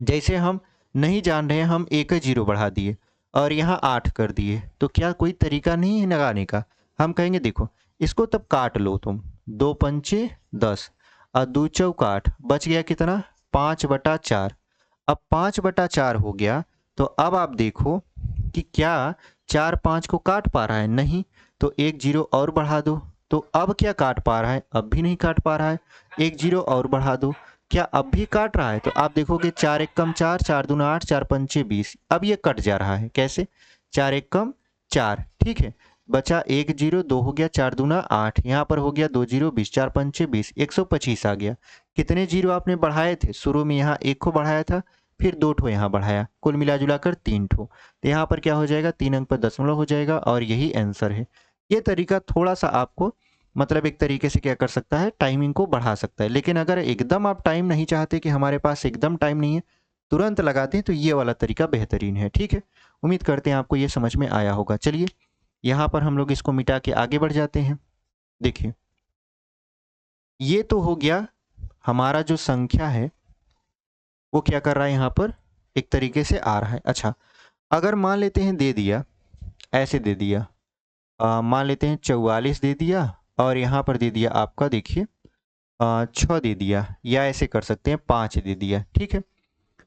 जैसे हम नहीं जान रहे हैं, हम एक जीरो बढ़ा दिए और यहाँ 8 कर दिए, तो क्या कोई तरीका नहीं है लगाने का? हम कहेंगे देखो, इसको तब काट लो तुम, 2 पंचे 10 और 2 चौक 8, बच गया कितना? 5/4। अब 5/4 हो गया, तो अब आप देखो कि क्या 4 5 को काट पा रहा है? नहीं। तो एक जीरो और बढ़ा दो, तो अब क्या काट पा रहा है? अब भी नहीं काट पा रहा है। एक जीरो और बढ़ा दो, क्या अब भी काट रहा है? तो आप देखोगे 4 एक कम 4, 4 दूना 8, 4 पंचे 20। अब ये कट जा रहा है। कैसे? 4 एक कम 4, ठीक है। बचा एक जीरो, 2 हो गया, 4 दूना 8, यहाँ पर हो गया 2 जीरो 20, 4 पंचे 20, 125 आ गया। कितने जीरो आपने बढ़ाए थे? शुरू में यहाँ एक को बढ़ाया था, फिर 2 ठो यहाँ बढ़ाया, कुल मिला जुला कर 3 ठो। तो यहाँ पर क्या हो जाएगा? 3 अंक पर दशमलव हो जाएगा और यही आंसर है। ये तरीका थोड़ा सा आपको मतलब एक तरीके से क्या कर सकता है, टाइमिंग को बढ़ा सकता है। लेकिन अगर एकदम आप टाइम नहीं चाहते कि हमारे पास एकदम टाइम नहीं है, तुरंत लगाते हैं तो ये वाला तरीका बेहतरीन है। ठीक है, उम्मीद करते हैं आपको ये समझ में आया होगा। चलिए यहाँ पर हम लोग इसको मिटा के आगे बढ़ जाते हैं। देखिए ये तो हो गया हमारा जो संख्या है वो क्या कर रहा है, यहाँ पर एक तरीके से आ रहा है। अच्छा, अगर मान लेते हैं दे दिया, ऐसे दे दिया, मान लेते हैं 44 दे दिया और यहाँ पर दे दिया आपका, देखिए 6 दे दिया, या ऐसे कर सकते हैं 5 दे दिया। ठीक है,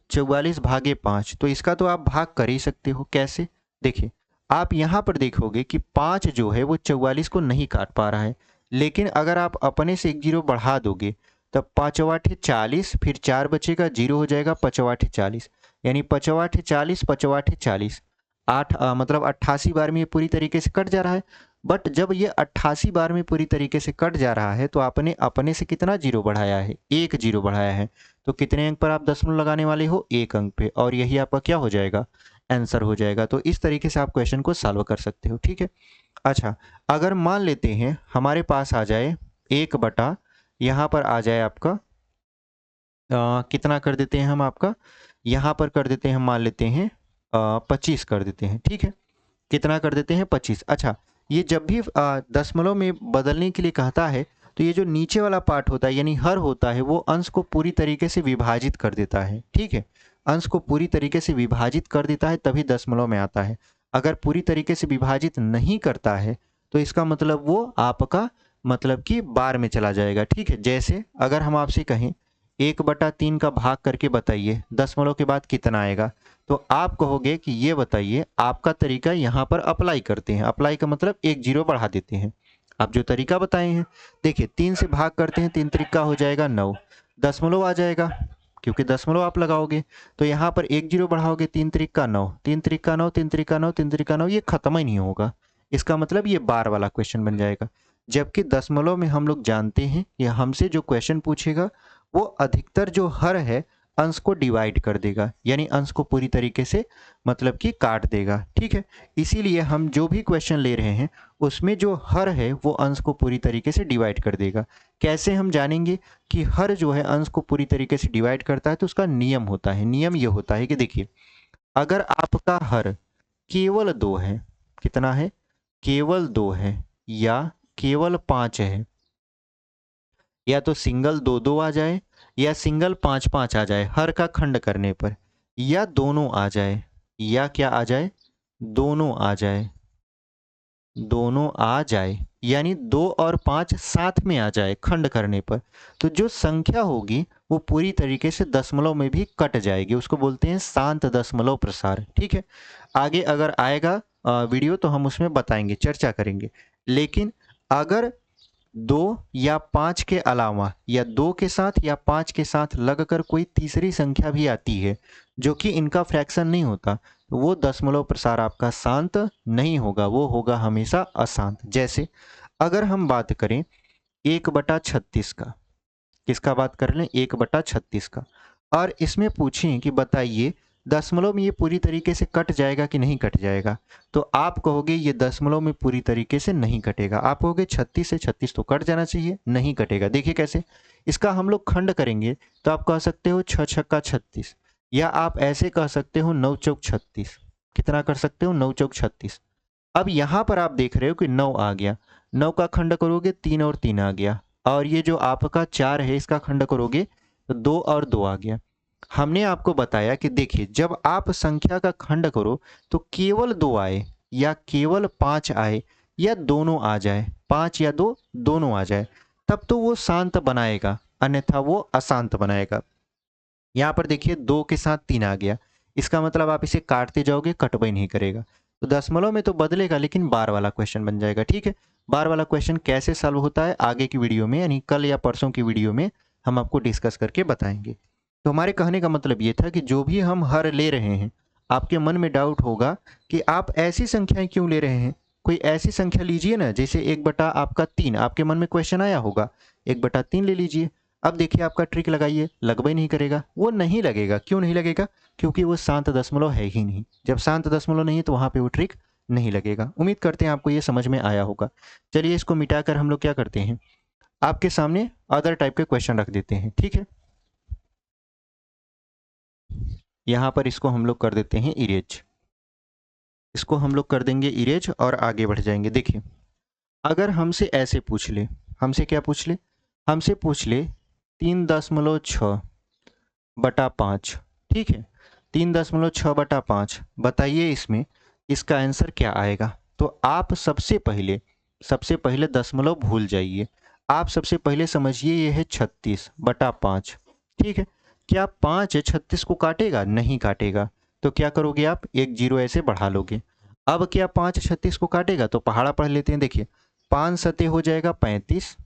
44 भागे 5, तो इसका तो आप भाग कर ही सकते हो। कैसे, देखिए आप यहाँ पर देखोगे कि 5 जो है वो 44 को नहीं काट पा रहा है, लेकिन अगर आप अपने से एक जीरो बढ़ा दोगे तब 5 आठे 40, फिर 4 बचेगा, जीरो हो जाएगा, 5 आठे 40, यानी 5 आठे 40, 5 आठे 40, मतलब 88 बार में ये पूरी तरीके से कट जा रहा है। बट जब ये 88 बार में पूरी तरीके से कट जा रहा है तो आपने अपने से कितना जीरो बढ़ाया है, एक जीरो बढ़ाया है। तो कितने अंक पर आप दशमलव लगाने वाले हो, एक अंक पे, और यही आपका क्या हो जाएगा, आंसर हो जाएगा। तो इस तरीके से आप क्वेश्चन को सॉल्व कर सकते हो। ठीक है, अच्छा अगर मान लेते हैं हमारे पास आ जाए 1/, यहाँ पर आ जाए आपका कितना कर देते हैं हम, आपका यहाँ पर कर देते हैं, हम मान लेते हैं 25 कर देते हैं। ठीक है, कितना कर देते हैं, 25। अच्छा, ये जब भी दशमलव में बदलने के लिए कहता है तो ये जो नीचे वाला पार्ट होता है यानी हर होता है वो अंश को पूरी तरीके से विभाजित कर देता है। ठीक है, अंश को पूरी तरीके से विभाजित कर देता है तभी दशमलव में आता है। अगर पूरी तरीके से विभाजित नहीं करता है तो इसका मतलब वो आपका मतलब कि बार में चला जाएगा। ठीक है, जैसे अगर हम आपसे कहें 1/3 का भाग करके बताइए दशमलव के बाद कितना आएगा, तो आप कहोगे कि ये बताइए, आपका तरीका यहाँ पर अप्लाई करते हैं। अप्लाई का मतलब एक जीरो बढ़ा देते हैं। आप जो तरीका बताए हैं, देखिए 3 से भाग करते हैं, 3 त्रिका हो जाएगा 9, दशमलव आ जाएगा क्योंकि दशमलव आप लगाओगे, तो यहाँ पर एक जीरो बढ़ाओगे, 3 त्रिका 9, 3 त्रिका 9, 3 त्रिका 9, 3 त्रिका 9, ये खत्म ही नहीं होगा। इसका मतलब ये बार वाला क्वेश्चन बन जाएगा। जबकि दशमलव में हम लोग जानते हैं कि हमसे जो क्वेश्चन पूछेगा वो अधिकतर जो हर है अंश को डिवाइड कर देगा, यानी अंश को पूरी तरीके से मतलब कि काट देगा। ठीक है, इसीलिए हम जो भी क्वेश्चन ले रहे हैं उसमें जो हर है वो अंश को पूरी तरीके से डिवाइड कर देगा। कैसे हम जानेंगे कि हर जो है अंश को पूरी तरीके से डिवाइड करता है, तो उसका नियम होता है। नियम ये होता है कि देखिए अगर आपका हर केवल 2 है, कितना है, केवल 2 है, या केवल 5 है, या तो सिंगल 2 आ जाए या सिंगल 5 आ जाए हर का खंड करने पर, या दोनों आ जाए, या क्या आ जाए, दोनों आ जाए, दोनों आ जाए, यानी 2 और 5 साथ में आ जाए खंड करने पर, तो जो संख्या होगी वो पूरी तरीके से दशमलव में भी कट जाएगी। उसको बोलते हैं शांत दशमलव प्रसार। ठीक है, आगे अगर आएगा वीडियो तो हम उसमें बताएंगे, चर्चा करेंगे। लेकिन अगर 2 या 5 के अलावा या 2 के साथ या 5 के साथ लगकर कोई तीसरी संख्या भी आती है जो कि इनका फ्रैक्शन नहीं होता, तो वो दशमलव प्रसार आपका शांत नहीं होगा, वो होगा हमेशा अशांत। जैसे अगर हम बात करें 1/36 का, किसका बात कर लें, 1/36 का, और इसमें पूछें कि बताइए दशमलव में ये पूरी तरीके से कट जाएगा कि नहीं कट जाएगा, तो आप कहोगे ये दशमलव में पूरी तरीके से नहीं कटेगा। आप कहोगे 36 से 36 तो कट जाना चाहिए, नहीं कटेगा। देखिए कैसे, इसका हम लोग खंड करेंगे तो आप कह सकते हो 6 छक्का 36, या आप ऐसे कह सकते हो 9 चौक 36। कितना कर सकते हो, 9 चौक 36। अब यहाँ पर आप देख रहे हो कि 9 आ गया, 9 का खंड करोगे 3 और 3 आ गया, और ये जो आपका 4 है इसका खंड करोगे तो 2 और 2 आ गया। हमने आपको बताया कि देखिए जब आप संख्या का खंड करो तो केवल 2 आए या केवल 5 आए या दोनों आ जाए, 5 या 2 दोनों आ जाए, तब तो वो शांत बनाएगा, अन्यथा वो अशांत बनाएगा। यहाँ पर देखिए 2 के साथ 3 आ गया, इसका मतलब आप इसे काटते जाओगे, कटवाई नहीं करेगा, तो दशमलव में तो बदलेगा लेकिन बार वाला क्वेश्चन बन जाएगा। ठीक है, बार वाला क्वेश्चन कैसे सॉल्व होता है आगे की वीडियो में, यानी कल या परसों की वीडियो में हम आपको डिस्कस करके बताएंगे। तो हमारे कहने का मतलब ये था कि जो भी हम हर ले रहे हैं, आपके मन में डाउट होगा कि आप ऐसी संख्याएं क्यों ले रहे हैं। कोई ऐसी संख्या लीजिए ना, जैसे 1/3, आपके मन में क्वेश्चन आया होगा 1/3 ले लीजिए। अब देखिए आपका ट्रिक लगाइए, लगभग नहीं करेगा, वो नहीं लगेगा। क्यों नहीं लगेगा, क्योंकि वो शांत दशमलव है ही नहीं। जब शांत दशमलव नहीं है तो वहाँ पे वो ट्रिक नहीं लगेगा। उम्मीद करते हैं आपको ये समझ में आया होगा। चलिए इसको मिटाकर हम लोग क्या करते हैं, आपके सामने अदर टाइप के क्वेश्चन रख देते हैं। ठीक है, यहाँ पर इसको हम लोग कर देते हैं इरेज, इसको हम लोग कर देंगे इरेज और आगे बढ़ जाएंगे। देखिए अगर हमसे ऐसे पूछ ले, हमसे क्या पूछ ले, हमसे पूछ ले 3.6/5, ठीक है, 3.6/5, बताइए इसमें इसका आंसर क्या आएगा। तो आप सबसे पहले दशमलव भूल जाइए, आप सबसे पहले समझिए ये है 36/5, ठीक है। क्या 5 36 को काटेगा? नहीं काटेगा। तो क्या करोगे आप, एक जीरो ऐसे बढ़ा लोगे। अब क्या 5 36 को काटेगा? तो पहाड़ा पढ़ लेते हैं। देखिए 5 सते हो जाएगा 35,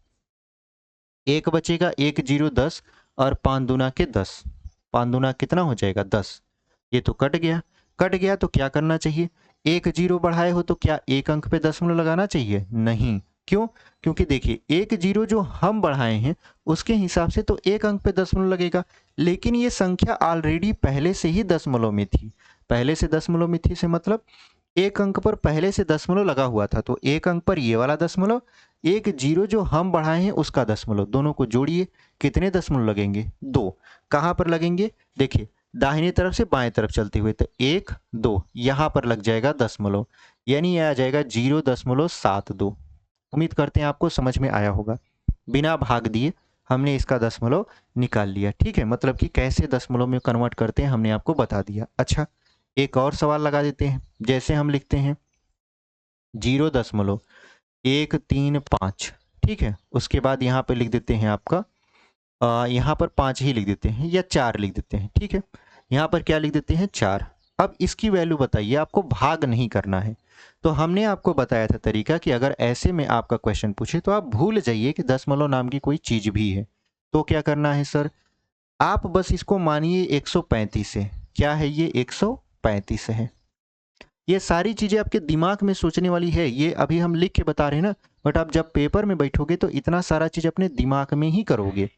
एक बचेगा, एक जीरो 10 और 5 दूना के 10, 5 दूना कितना हो जाएगा 10। ये तो कट गया, कट गया तो क्या करना चाहिए, एक जीरो बढ़ाए हो तो क्या एक अंक पे दशमलव लगाना चाहिए? नहीं। क्यों? क्योंकि देखिए एक जीरो जो हम बढ़ाए हैं उसके हिसाब से तो एक अंक पे दशमलव लगेगा, लेकिन ये संख्या ऑलरेडी पहले से ही दशमलव में थी। पहले से दशमलव में थी से मतलब एक अंक पर पहले से दशमलव लगा हुआ था, तो एक अंक पर ये वाला दशमलव, एक जीरो जो हम बढ़ाए हैं उसका दशमलव, दोनों को जोड़िए, कितने दशमलव लगेंगे? 2। कहाँ पर लगेंगे? देखिए दाहिने तरफ से बाएं तरफ चलते हुए, तो 1 2 यहाँ पर लग जाएगा दशमलव, यानी यह आ जाएगा 0.72। उम्मीद करते हैं आपको समझ में आया होगा। बिना भाग दिए हमने इसका दशमलव निकाल लिया, ठीक है। मतलब कि कैसे दशमलव में कन्वर्ट करते हैं हमने आपको बता दिया। अच्छा एक और सवाल लगा देते हैं, जैसे हम लिखते हैं 0.135, ठीक है, उसके बाद यहाँ पे लिख देते हैं आपका यहाँ पर 5 ही लिख देते हैं या 4 लिख देते हैं, ठीक है। यहाँ पर क्या लिख देते हैं 4। अब इसकी वैल्यू बताइए, आपको भाग नहीं करना है। तो हमने आपको बताया था तरीका कि अगर ऐसे में आपका क्वेश्चन पूछे तो आप भूल जाइए कि दशमलव नाम की कोई चीज भी है। तो क्या करना है सर, आप बस इसको मानिए 135 है। क्या है ये? 135 है। ये सारी चीजें आपके दिमाग में सोचने वाली है, ये अभी हम लिख के बता रहे हैं ना, बट आप जब पेपर में बैठोगे तो इतना सारा चीज अपने दिमाग में ही करोगे।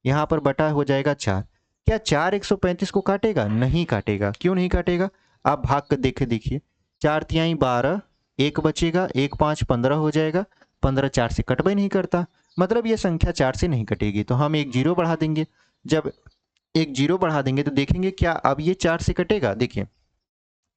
यहाँ पर बटा हो जाएगा 4। क्या 4 135 को काटेगा? नहीं काटेगा। क्यों नहीं काटेगा? आप भाग कर देखिए 4 तिहाई 12, एक बचेगा, एक 5 15 हो जाएगा, 15 4 से कटबे नहीं करता, मतलब ये संख्या 4 से नहीं कटेगी। तो हम एक जीरो बढ़ा देंगे, जब एक जीरो बढ़ा देंगे तो देखेंगे क्या अब ये 4 से कटेगा। देखिए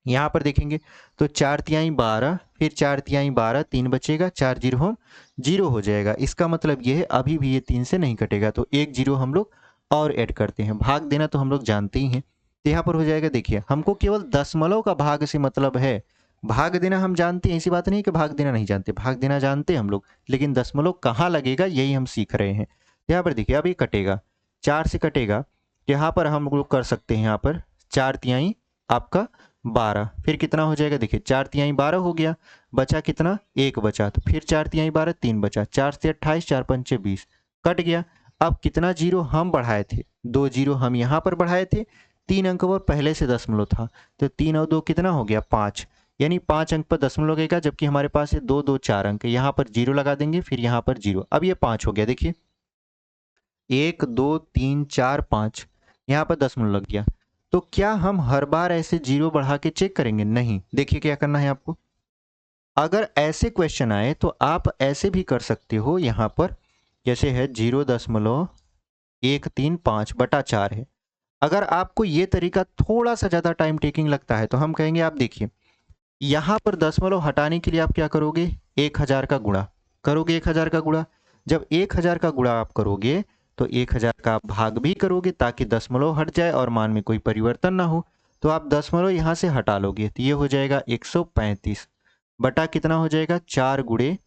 यहाँ पर देखेंगे तो 4 तिहाई 12, फिर 4 तिहाई 12, 3 बचेगा, 4 जीरो हम जीरो हो जाएगा। इसका मतलब ये है अभी भी ये 3 से नहीं कटेगा, तो एक जीरो हम लोग और ऐड करते हैं। भाग देना तो हम लोग जानते ही हैं, तो यहाँ पर हो जाएगा। देखिए हमको केवल दशमलव का भाग से मतलब है, भाग देना हम जानते हैं, ऐसी बात नहीं कि भाग देना नहीं जानते, भाग देना जानते हैं हम लोग, लेकिन दशमलव कहाँ लगेगा यही हम सीख रहे हैं। यहाँ पर देखिए अब ये कटेगा, 4 से कटेगा, यहाँ पर हम लोग कर सकते हैं, यहाँ पर 4 तिहाई आपका 12, फिर कितना हो जाएगा, देखिए 4 तिहाई 12 हो गया, बचा कितना, एक बचा, तो फिर 4 तिहाई 12, 3 बचा, 4 से 28, 4 पंचे 20, कट गया। अब कितना जीरो हम बढ़ाए थे? 2 जीरो हम यहाँ पर बढ़ाए थे, 3 अंक पर पहले से दशमलव था, तो 3 और 2 कितना हो गया 5, यानी 5 अंक पर दशमलव लगेगा, जबकि हमारे पास ये 2 2 4 अंक, यहाँ पर जीरो लगा देंगे, फिर यहाँ पर जीरो, अब ये 5 हो गया। देखिए 1 2 3 4 5, यहाँ पर दशमलव लग गया। तो क्या हम हर बार ऐसे जीरो बढ़ा के चेक करेंगे? नहीं। देखिए क्या करना है आपको, अगर ऐसे क्वेश्चन आए तो आप ऐसे भी कर सकते हो, यहाँ पर जैसे है 0.135/4 है। अगर आपको ये तरीका थोड़ा सा ज़्यादा टाइम टेकिंग लगता है तो हम कहेंगे आप देखिए यहाँ पर दशमलव हटाने के लिए आप क्या करोगे, 1000 का गुणा करोगे, 1000 का गुणा। जब 1000 का गुणा आप करोगे तो 1000 का आप भाग भी करोगे ताकि दशमलव हट जाए और मान में कोई परिवर्तन ना हो। तो आप दशमलव यहाँ से हटा लोगे तो ये हो जाएगा 135 बटा कितना हो जाएगा, 4 गुणे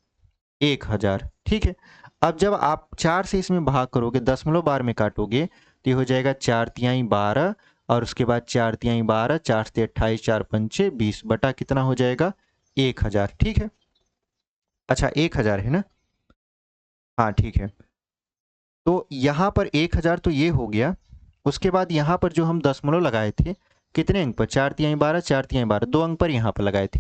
1000, ठीक है। अब जब आप 4 से इसमें भाग करोगे, दशमलव बार में काटोगे तो ये हो जाएगा 4 तिहाई 12 और उसके बाद 4 तिहाई 12, 4 से 28, 4 पंचे 20 बटा कितना हो जाएगा 1000, ठीक है। अच्छा 1000 है ना, हाँ ठीक है। तो यहाँ पर 1000 तो ये हो गया। उसके बाद यहाँ पर जो हम दशमलव लगाए थे कितने अंक पर, 4 तिहाई 12, 4 तिहाई 12, 2 अंक पर यहाँ पर लगाए थे,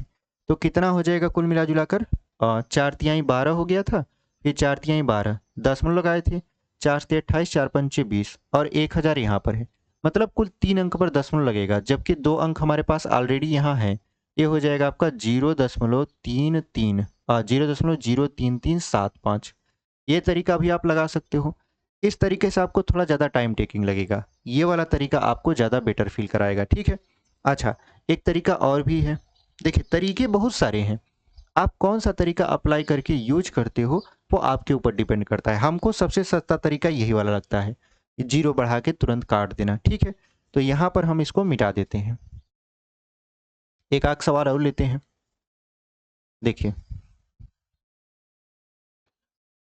तो कितना हो जाएगा कुल मिला जुलाकर 4 तिहाई 12 हो गया था, फिर 4 तिहाई 12 दशमलव लगाए थे, 4 से 28, 4 पंचे 20 और 1000 यहाँ पर है, मतलब कुल 3 अंक पर दशमलव लगेगा, जबकि 2 अंक हमारे पास ऑलरेडी यहाँ है। ये हो जाएगा आपका 0.33 0.03375। ये तरीका भी आप लगा सकते हो। इस तरीके से आपको थोड़ा ज़्यादा टाइम टेकिंग लगेगा, ये वाला तरीका आपको ज़्यादा बेटर फील कराएगा, ठीक है। अच्छा, एक तरीका और भी है। देखिए, तरीके बहुत सारे हैं, आप कौन सा तरीका अप्लाई करके यूज करते हो वो आपके ऊपर डिपेंड करता है। हमको सबसे सस्ता तरीका यही वाला लगता है, जीरो बढ़ा के तुरंत काट देना, ठीक है। तो यहाँ पर हम इसको मिटा देते हैं। एक आख सवाल और लेते हैं। देखिए,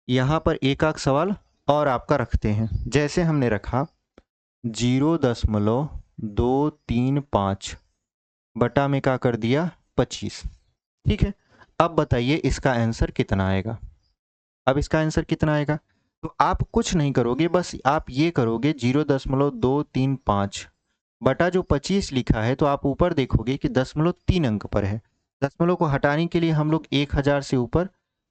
यहाँ पर एक आख सवाल और आपका रखते हैं। जैसे हमने रखा 0.235 बटा में क्या कर दिया 25, ठीक है। अब बताइए इसका आंसर कितना आएगा। अब इसका आंसर कितना आएगा, तो आप कुछ नहीं करोगे, बस आप ये करोगे 0.235 बटा जो 25 लिखा है, तो आप ऊपर देखोगे कि 0.3 अंक पर है। दशमलव को हटाने के लिए हम लोग 1000 से ऊपर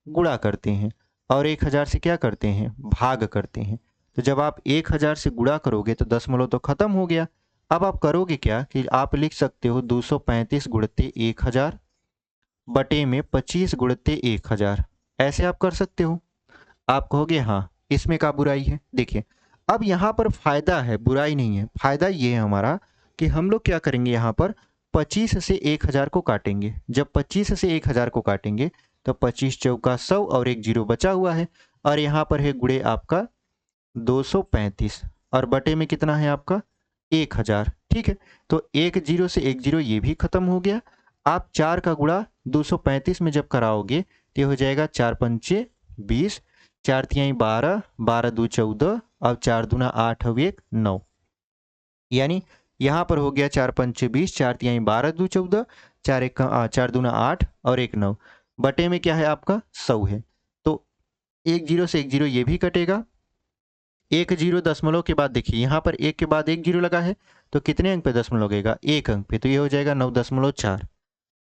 गुणा करते हैं और 1000 से क्या करते हैं, भाग करते हैं। तो जब आप 1000 से गुणा करोगे तो दशमलव तो खत्म हो गया। अब आप करोगे क्या कि आप लिख सकते हो 235 गुणते 1000 बटे में 25 गुणते 1000, ऐसे आप कर सकते हो। आप कहोगे हाँ, इसमें क्या बुराई है। देखिए, अब यहाँ पर फायदा है, बुराई नहीं है। फायदा ये है हमारा कि हम लोग क्या करेंगे, यहाँ पर 25 से 1000 को काटेंगे। जब 25 से 1000 को काटेंगे तो 25 चौका 100 और एक जीरो बचा हुआ है, और यहाँ पर है गुणे आपका 235 और बटे में कितना है आपका 1000, ठीक है। तो एक जीरो से एक जीरो ये भी खत्म हो गया। आप 4 का गुणा 235 में जब कराओगे तो ये हो जाएगा 4 पंचे 20, 4 तिहाई 12, 12 दू 14 और 4 दूना 8 और 1 9, यानी यहाँ पर हो गया 4 पंचे 20, 4 तिहाई 12 दू 14, 4 दूना 8 और 1 9, बटे में क्या है आपका 100 है। तो एक जीरो से एक जीरो ये भी कटेगा। एक जीरो दशमलव के बाद देखिए, यहाँ पर एक के बाद एक जीरो लगा है, तो कितने अंक पे दशमलव लगेगा, एक अंक पे, तो ये हो जाएगा 9.4।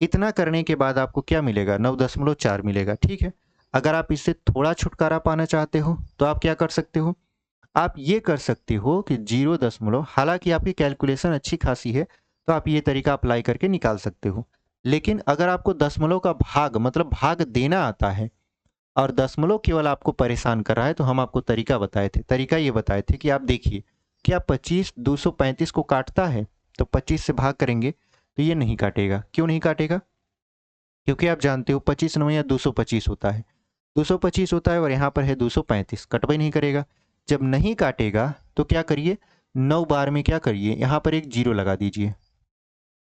इतना करने के बाद आपको क्या मिलेगा, 9.4 मिलेगा, ठीक है। अगर आप इससे थोड़ा छुटकारा पाना चाहते हो तो आप क्या कर सकते हो, आप ये कर सकते हो कि 0 हालांकि आपकी कैलकुलेशन अच्छी खासी है तो आप ये तरीका अप्लाई करके निकाल सकते हो। लेकिन अगर आपको दशमलव का भाग मतलब भाग देना आता है और दशमलव केवल आपको परेशान कर रहा है, तो हम आपको तरीका बताए थे। तरीका ये बताए थे कि आप देखिए, क्या 25 235 को काटता है, तो 25 से भाग करेंगे तो ये नहीं काटेगा। क्यों नहीं काटेगा, क्योंकि आप जानते हो 25 नवैया 225 होता है, 225 होता है और यहाँ पर है 235, कटवाई नहीं करेगा। जब नहीं काटेगा तो क्या करिए, 9 बार में क्या करिए, यहाँ पर एक जीरो लगा दीजिए।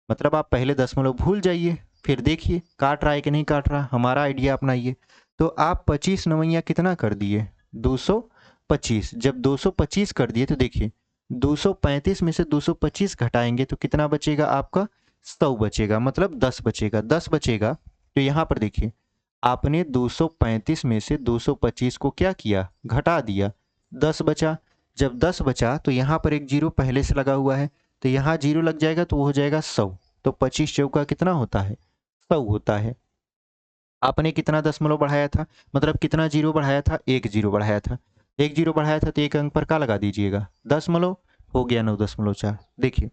मतलब आप पहले दशमलव भूल जाइए, फिर देखिए काट रहा है कि नहीं काट रहा, हमारा आइडिया अपनाइए। तो आप 25 नवैया कितना कर दिए 225। जब 225 कर दिए तो देखिए 235 में से 225 घटाएंगे तो कितना बचेगा आपका 100 बचेगा, मतलब 10 बचेगा। 10 बचेगा तो यहाँ पर देखिए आपने 235 में से 225 को क्या किया, घटा दिया, 10 बचा। जब 10 बचा तो यहाँ पर एक जीरो पहले से लगा हुआ है, तो यहाँ जीरो लग जाएगा तो वो हो जाएगा 100। तो 25 चौका कितना होता है 100 होता है। आपने कितना दशमलव बढ़ाया था, मतलब कितना जीरो बढ़ाया था, एक जीरो बढ़ाया था। एक जीरो बढ़ाया था तो एक अंक पर क्या लगा दीजिएगा दशमलव, हो गया 9.4। देखिए,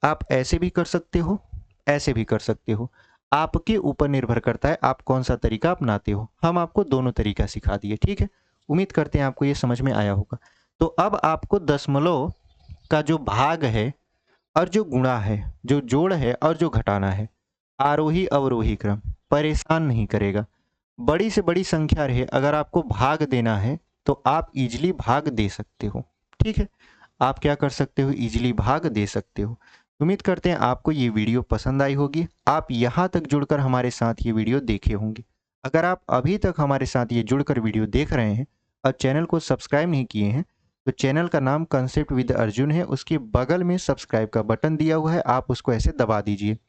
आप ऐसे भी कर सकते हो, ऐसे भी कर सकते हो, आपके ऊपर निर्भर करता है आप कौन सा तरीका अपनाते हो। हम आपको दोनों तरीका सिखा दिए, ठीक है। उम्मीद करते हैं आपको ये समझ में आया होगा। तो अब आपको दशमलव का जो भाग है और जो गुणा है, जो जोड़ है और जो घटाना है, आरोही अवरोही क्रम परेशान नहीं करेगा। बड़ी से बड़ी संख्या रहे, अगर आपको भाग देना है तो आप इजीली भाग दे सकते हो, ठीक है। आप क्या कर सकते हो, इजीली भाग दे सकते हो। उम्मीद करते हैं आपको ये वीडियो पसंद आई होगी। आप यहाँ तक जुड़कर हमारे साथ ये वीडियो देखे होंगे। अगर आप अभी तक हमारे साथ ये जुड़कर वीडियो देख रहे हैं और चैनल को सब्सक्राइब नहीं किए हैं, तो चैनल का नाम कंसेप्ट विद अर्जुन है, उसके बगल में सब्सक्राइब का बटन दिया हुआ है, आप उसको ऐसे दबा दीजिए।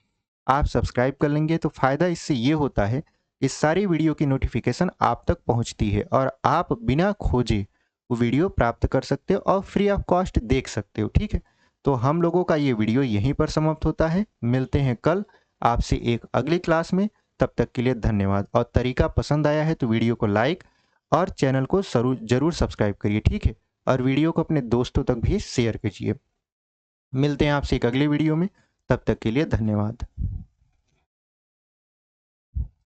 आप सब्सक्राइब कर लेंगे तो फ़ायदा इससे ये होता है, इस सारी वीडियो की नोटिफिकेशन आप तक पहुंचती है और आप बिना खोजे वो वीडियो प्राप्त कर सकते हो और फ्री ऑफ कॉस्ट देख सकते हो, ठीक है। तो हम लोगों का ये वीडियो यहीं पर समाप्त होता है। मिलते हैं कल आपसे एक अगली क्लास में। तब तक के लिए धन्यवाद। और तरीका पसंद आया है तो वीडियो को लाइक और चैनल को ज़रूर सब्सक्राइब करिए, ठीक है। और वीडियो को अपने दोस्तों तक भी शेयर कीजिए। मिलते हैं आपसे एक अगले वीडियो में, तब तक के लिए धन्यवाद।